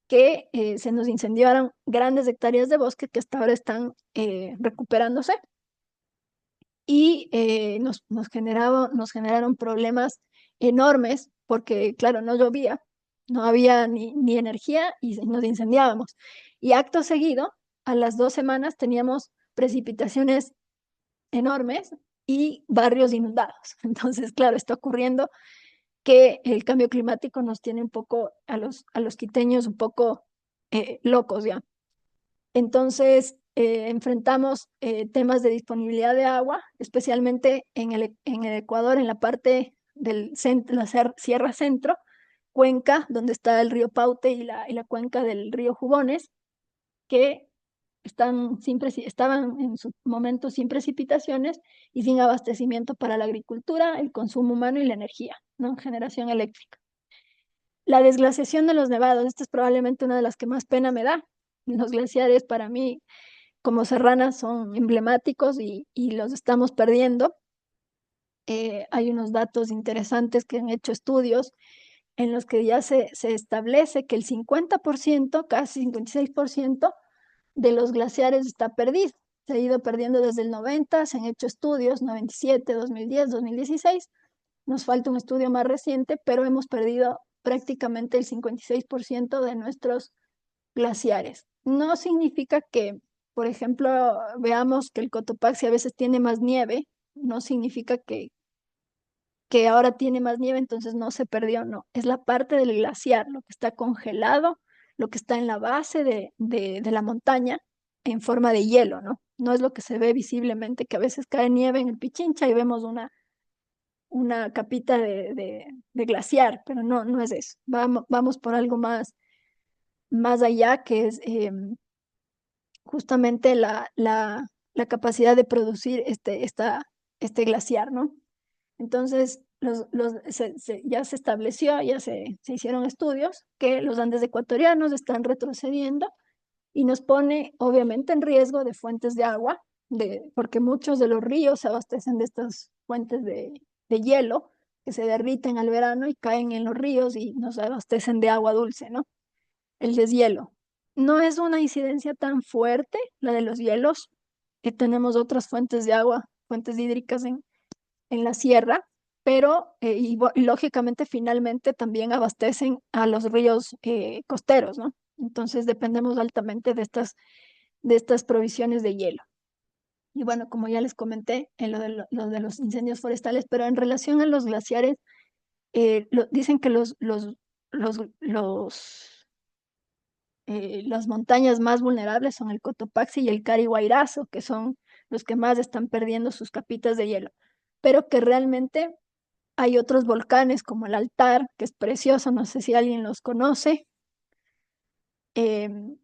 que se nos incendiaron grandes hectáreas de bosque que hasta ahora están recuperándose y nos generaron problemas enormes porque, claro, no llovía, no había ni energía y nos incendiábamos. Y acto seguido, a las 2 semanas teníamos precipitaciones enormes y barrios inundados. Entonces, claro, está ocurriendo que el cambio climático nos tiene un poco, a los quiteños, un poco locos ya. Entonces, enfrentamos temas de disponibilidad de agua, especialmente en el Ecuador, en la parte del centro, la Sierra Centro, cuenca, donde está el río Paute y la cuenca del río Jubones, que estaban en su momento sin precipitaciones y sin abastecimiento para la agricultura, el consumo humano y la energía, ¿no? Generación eléctrica. La desglaciación de los nevados, esta es probablemente una de las que más pena me da. Los glaciares para mí, como serrana, son emblemáticos y los estamos perdiendo. hay unos datos interesantes que han hecho estudios en los que ya se establece que el 50%, casi 56% de los glaciares está perdido. Se ha ido perdiendo desde el 90, se han hecho estudios, 97, 2010, 2016. Nos falta un estudio más reciente, pero hemos perdido prácticamente el 56% de nuestros glaciares. No significa que, por ejemplo, veamos que el Cotopaxi a veces tiene más nieve, no significa que ahora tiene más nieve, entonces no se perdió, no. Es la parte del glaciar, lo que está congelado, lo que está en la base de la montaña en forma de hielo, ¿no? No es lo que se ve visiblemente, que a veces cae nieve en el Pichincha y vemos una capita de glaciar, pero no, no es eso. Vamos por algo más allá, que es justamente la capacidad de producir este glaciar, ¿no? Entonces, ya se estableció, ya se hicieron estudios que los Andes ecuatorianos están retrocediendo y nos pone obviamente en riesgo de fuentes de agua, porque muchos de los ríos se abastecen de estas fuentes de hielo que se derriten al verano y caen en los ríos y nos abastecen de agua dulce, ¿no? El deshielo. No es una incidencia tan fuerte la de los hielos, que tenemos otras fuentes de agua, fuentes hídricas en la sierra, pero y lógicamente finalmente también abastecen a los ríos costeros, ¿no? Entonces dependemos altamente de estas provisiones de hielo. Y bueno, como ya les comenté en lo de los incendios forestales, pero en relación a los glaciares, dicen que las montañas más vulnerables son el Cotopaxi y el Cari-Guairazo, que son los que más están perdiendo sus capitas de hielo, pero que realmente hay otros volcanes como el Altar, que es precioso, no sé si alguien los conoce. em,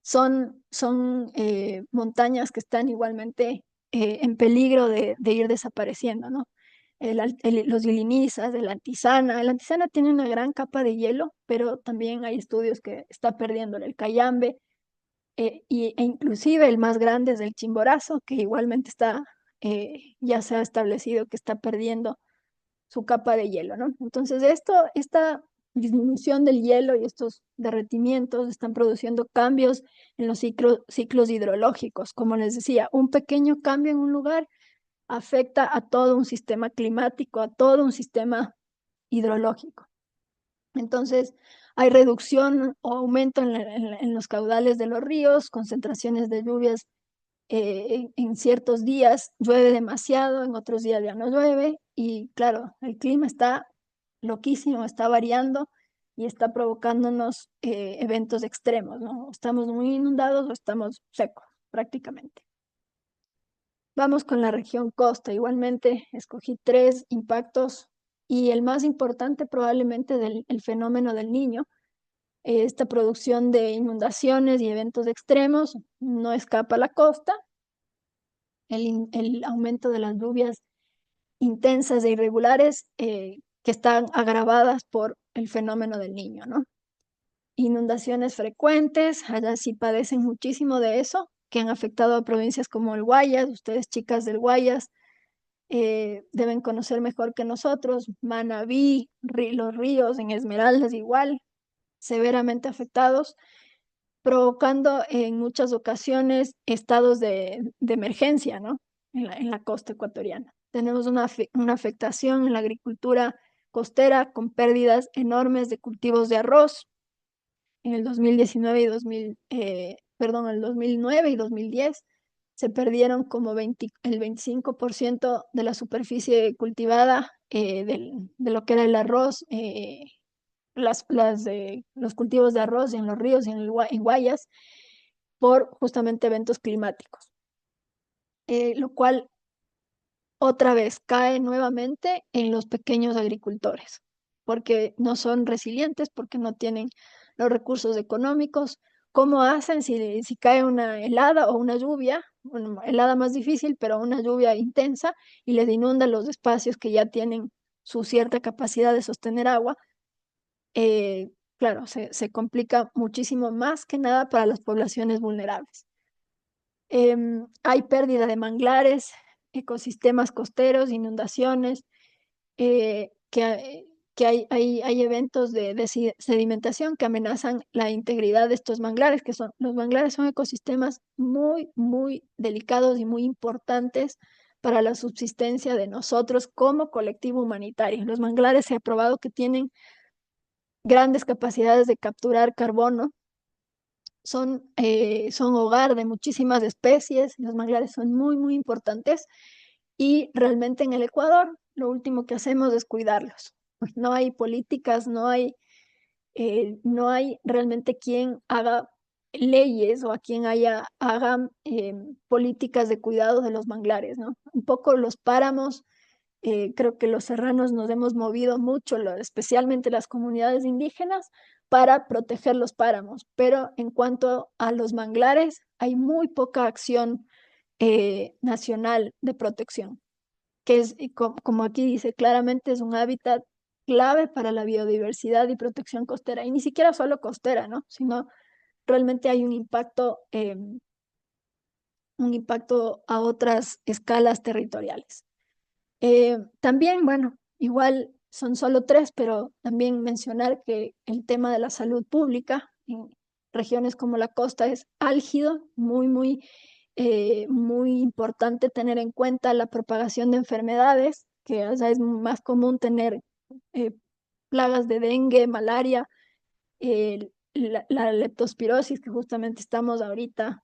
son montañas que están igualmente en peligro de ir desapareciendo, ¿no? Los Ilinizas, el Antisana tiene una gran capa de hielo, pero también hay estudios que está perdiendo el Cayambe, e inclusive el más grande es el Chimborazo, que igualmente ya se ha establecido que está perdiendo su capa de hielo, ¿no? Entonces, esta disminución del hielo y estos derretimientos están produciendo cambios en los ciclos hidrológicos. Como les decía, un pequeño cambio en un lugar afecta a todo un sistema climático, a todo un sistema hidrológico. Entonces, hay reducción o aumento en los caudales de los ríos, concentraciones de lluvias en ciertos días llueve demasiado, en otros días ya no llueve y claro, el clima está loquísimo, está variando y está provocándonos eventos extremos, ¿no? Estamos muy inundados o estamos secos prácticamente. Vamos con la región costa. Igualmente escogí 3 impactos y el más importante probablemente el fenómeno del Niño. Esta producción de inundaciones y eventos extremos no escapa a la costa. El aumento de las lluvias intensas e irregulares que están agravadas por el fenómeno del Niño, ¿no? Inundaciones frecuentes, allá sí padecen muchísimo de eso, que han afectado a provincias como el Guayas. Ustedes, chicas del Guayas, deben conocer mejor que nosotros. Manabí, los ríos en Esmeraldas igual, severamente afectados, provocando en muchas ocasiones estados de emergencia, ¿no? En la costa ecuatoriana. Tenemos una afectación en la agricultura costera con pérdidas enormes de cultivos de arroz. En el 2019 y el 2009 y 2010 se perdieron como el 25% de la superficie cultivada de lo que era el arroz, los cultivos de arroz en los ríos y en Guayas por justamente eventos climáticos, lo cual otra vez cae nuevamente en los pequeños agricultores, porque no son resilientes, porque no tienen los recursos económicos. ¿Cómo hacen si cae una helada o una lluvia? Bueno, helada más difícil, pero una lluvia intensa y les inunda los espacios que ya tienen su cierta capacidad de sostener agua. Claro, se complica muchísimo más que nada para las poblaciones vulnerables. Hay pérdida de manglares, ecosistemas costeros, inundaciones, que hay eventos de sedimentación que amenazan la integridad de estos manglares, los manglares son ecosistemas muy, muy delicados y muy importantes para la subsistencia de nosotros como colectivo humanitario. Los manglares se ha probado que tienen grandes capacidades de capturar carbono, son hogar de muchísimas especies, los manglares son muy, muy importantes y realmente en el Ecuador lo último que hacemos es cuidarlos. No hay políticas, no hay realmente quien haga leyes o a quien haga políticas de cuidado de los manglares, ¿no? Un poco los páramos, creo que los serranos nos hemos movido mucho, especialmente las comunidades indígenas, para proteger los páramos, pero en cuanto a los manglares, hay muy poca acción nacional de protección, que es, como aquí dice, claramente es un hábitat clave para la biodiversidad y protección costera, y ni siquiera solo costera, ¿no? Sino realmente hay un impacto a otras escalas territoriales. También, bueno, igual son solo tres, pero también mencionar que el tema de la salud pública en regiones como la costa es álgido, muy importante tener en cuenta la propagación de enfermedades, que o sea, es más común tener eh, plagas de dengue, malaria, la leptospirosis, que justamente estamos ahorita,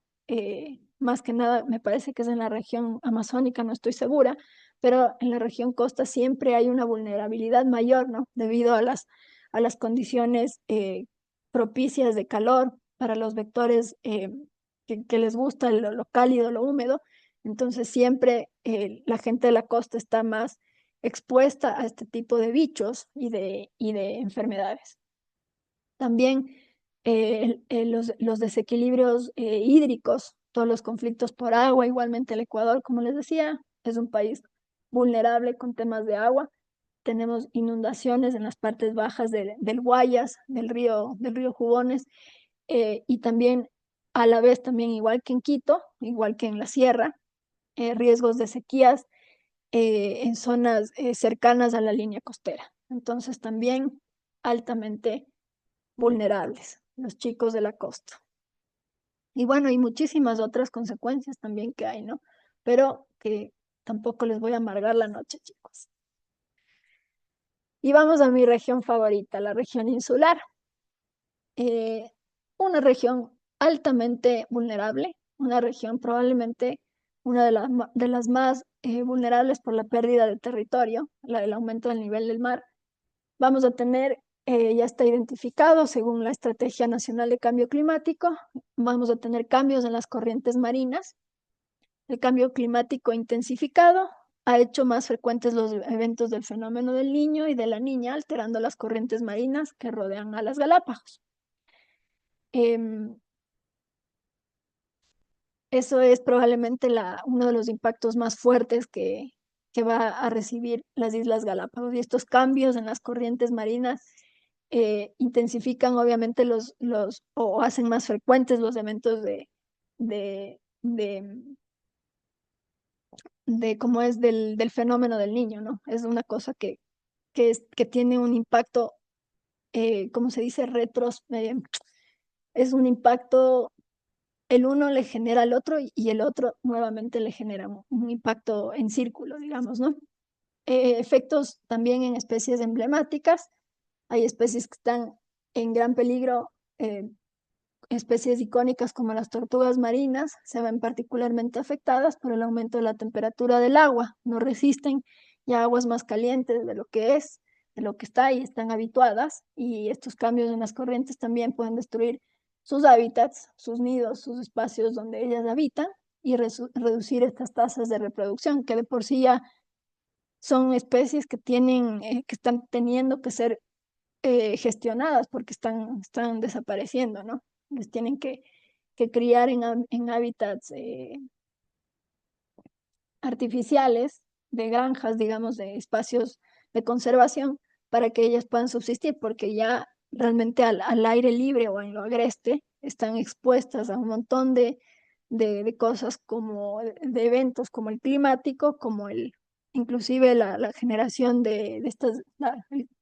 más que nada, me parece que es en la región amazónica, no estoy segura, pero en la región costa siempre hay una vulnerabilidad mayor, ¿no? Debido a las condiciones propicias de calor para los vectores que les gusta lo cálido, lo húmedo. Entonces siempre la gente de la costa está más expuesta a este tipo de bichos y de enfermedades. También los desequilibrios hídricos, todos los conflictos por agua, igualmente el Ecuador, como les decía, es un país vulnerable con temas de agua. Tenemos inundaciones en las partes bajas del Guayas, del río Jubones, y también a la vez también igual que en Quito, igual que en la sierra, riesgos de sequías en zonas cercanas a la línea costera. Entonces también altamente vulnerables, los chicos de la costa. Y bueno, y muchísimas otras consecuencias también que hay, ¿no? Pero que tampoco les voy a amargar la noche, chicos. Y vamos a mi región favorita, la región insular. Eh, una región altamente vulnerable, una región probablemente una de las más vulnerables por la pérdida de territorio, el aumento del nivel del mar. Vamos a tener, ya está identificado según la Estrategia Nacional de Cambio Climático, vamos a tener cambios en las corrientes marinas. El cambio climático intensificado ha hecho más frecuentes los eventos del fenómeno del Niño y de la Niña, alterando las corrientes marinas que rodean a las Galápagos. Em, Eso es probablemente uno de los impactos más fuertes que va a recibir las Islas Galápagos. Y estos cambios en las corrientes marinas intensifican obviamente o hacen más frecuentes los eventos de, de, cómo es del fenómeno del niño, ¿no? Es una cosa que tiene un impacto, ¿cómo se dice? Es un impacto, el uno le genera al otro y el otro nuevamente le genera un impacto en círculo, digamos, ¿no? Efectos también en especies emblemáticas. Hay especies que están en gran peligro, especies icónicas como las tortugas marinas se ven particularmente afectadas por el aumento de la temperatura del agua. No resisten ya aguas más calientes de lo que está y están habituadas. Y estos cambios en las corrientes también pueden destruir sus hábitats, sus nidos, sus espacios donde ellas habitan y reducir estas tasas de reproducción, que de por sí ya son especies que están teniendo que ser gestionadas porque están desapareciendo, ¿no? Les tienen que criar en hábitats artificiales, de granjas, digamos, de espacios de conservación para que ellas puedan subsistir, porque ya realmente al aire libre o en lo agreste están expuestas a un montón de cosas como, de eventos como el climático, como inclusive la generación de estas,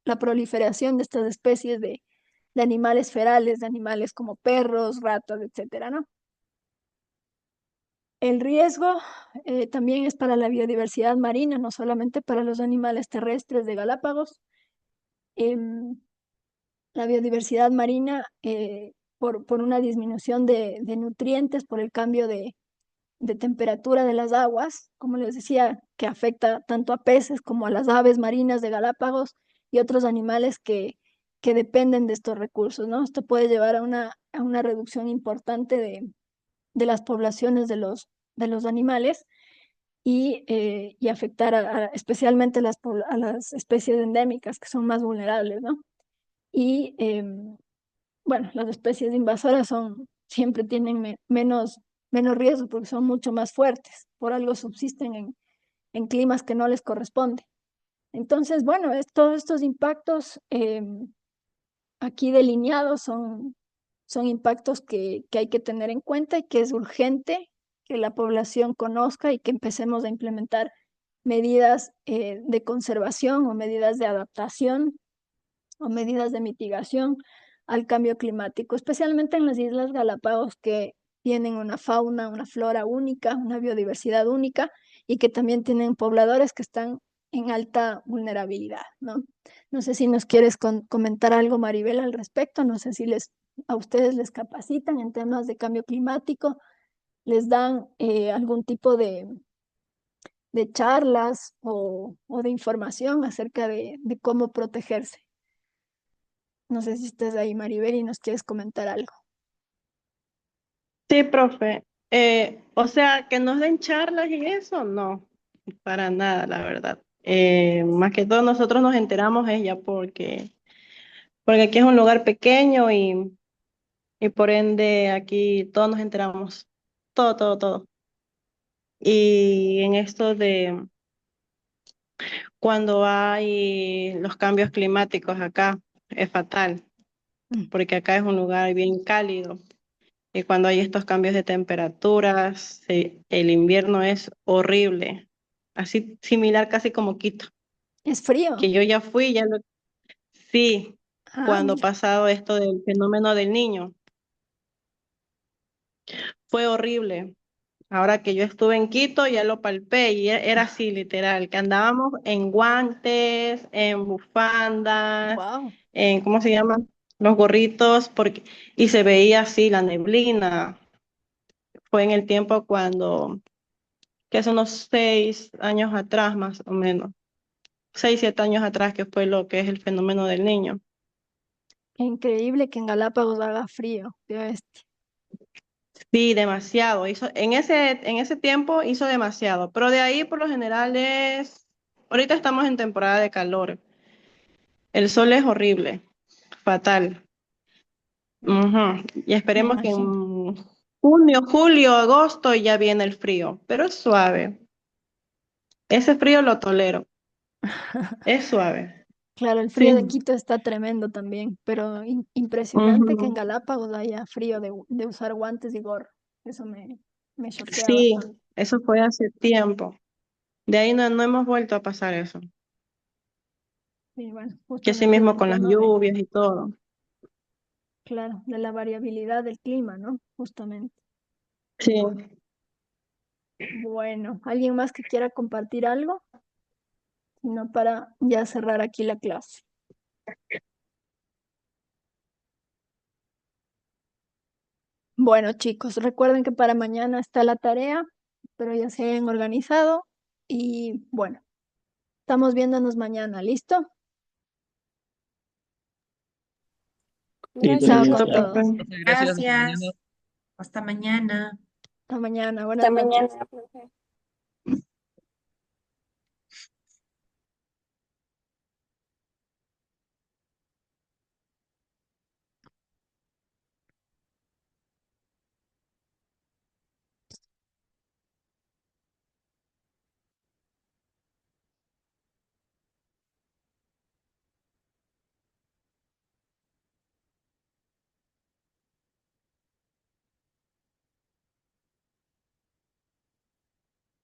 la proliferación de estas especies de animales ferales, de animales como perros, ratas, etcétera, ¿no? El riesgo también es para la biodiversidad marina, no solamente para los animales terrestres de Galápagos. Em, la biodiversidad marina, por una disminución de nutrientes, por el cambio de temperatura de las aguas, como les decía, que afecta tanto a peces como a las aves marinas de Galápagos y otros animales que dependen de estos recursos, ¿no? Esto puede llevar a una reducción importante de las poblaciones de los animales y afectar especialmente a las especies endémicas que son más vulnerables, ¿no? Y bueno, las especies invasoras siempre tienen menos riesgo porque son mucho más fuertes, por algo subsisten en climas que no les corresponde. Entonces, bueno, todos estos impactos aquí delineados son impactos que hay que tener en cuenta y que es urgente que la población conozca y que empecemos a implementar medidas de conservación o medidas de adaptación o medidas de mitigación al cambio climático, especialmente en las Islas Galápagos que tienen una fauna, una flora única, una biodiversidad única y que también tienen pobladores que están en alta vulnerabilidad, ¿no? No sé si nos quieres comentar algo, Maribel, al respecto. No sé si a ustedes les capacitan en temas de cambio climático, les dan algún tipo de charlas o de información acerca de cómo protegerse. No sé si estás ahí, Maribel, y nos quieres comentar algo. Sí, profe. O sea, que nos den charlas y eso, no, para nada, la verdad. Más que todo nosotros nos enteramos es ya porque aquí es un lugar pequeño y por ende aquí todos nos enteramos, todo, todo, todo. Y en esto de cuando hay los cambios climáticos acá, es fatal, Mm. porque acá es un lugar bien cálido. Y cuando hay estos cambios de temperaturas, el invierno es horrible, así similar casi como Quito, ¿Es frío? que yo ya fui, sí, Ah, cuando mira. pasado esto del fenómeno del niño, fue horrible. Ahora que yo estuve en Quito, ya lo palpé y era así, literal, que andábamos en guantes, en bufandas, Wow. en, ¿cómo se llaman? Los gorritos, y se veía así la neblina. Fue en el tiempo que es unos 6 años atrás más o menos, 6, 7 años atrás que fue lo que es el fenómeno del niño. Qué increíble que en Galápagos haga frío. Qué bestia. Sí, demasiado. En ese tiempo hizo demasiado, pero de ahí por lo general ahorita estamos en temporada de calor. El sol es horrible, fatal. Ujú. Y Me esperemos que imagino. en junio, julio, agosto ya viene el frío, pero es suave. Ese frío lo tolero, es suave. Claro, el frío de Sí. Quito está tremendo también, pero impresionante que en Ujú. Galápagos haya frío de usar guantes y gorro. Eso me choquea Sí, bastante. eso fue hace tiempo. De ahí no hemos vuelto a pasar eso. Y bueno, Que así justamente mismo del con las tema lluvias y todo. claro, de la variabilidad del clima, ¿no? Justamente. Sí. Bueno, ¿alguien más que quiera compartir algo? Sino para ya cerrar aquí la clase. Bueno, chicos, recuerden que para mañana está la tarea, pero ya se hayan organizado y bueno, estamos viéndonos mañana, ¿listo? Chao Listo, con Gracias. profe. todos. Gracias. Hasta mañana. Gracias. Hasta mañana. Hasta mañana, buenas Hasta noches. mañana, profe.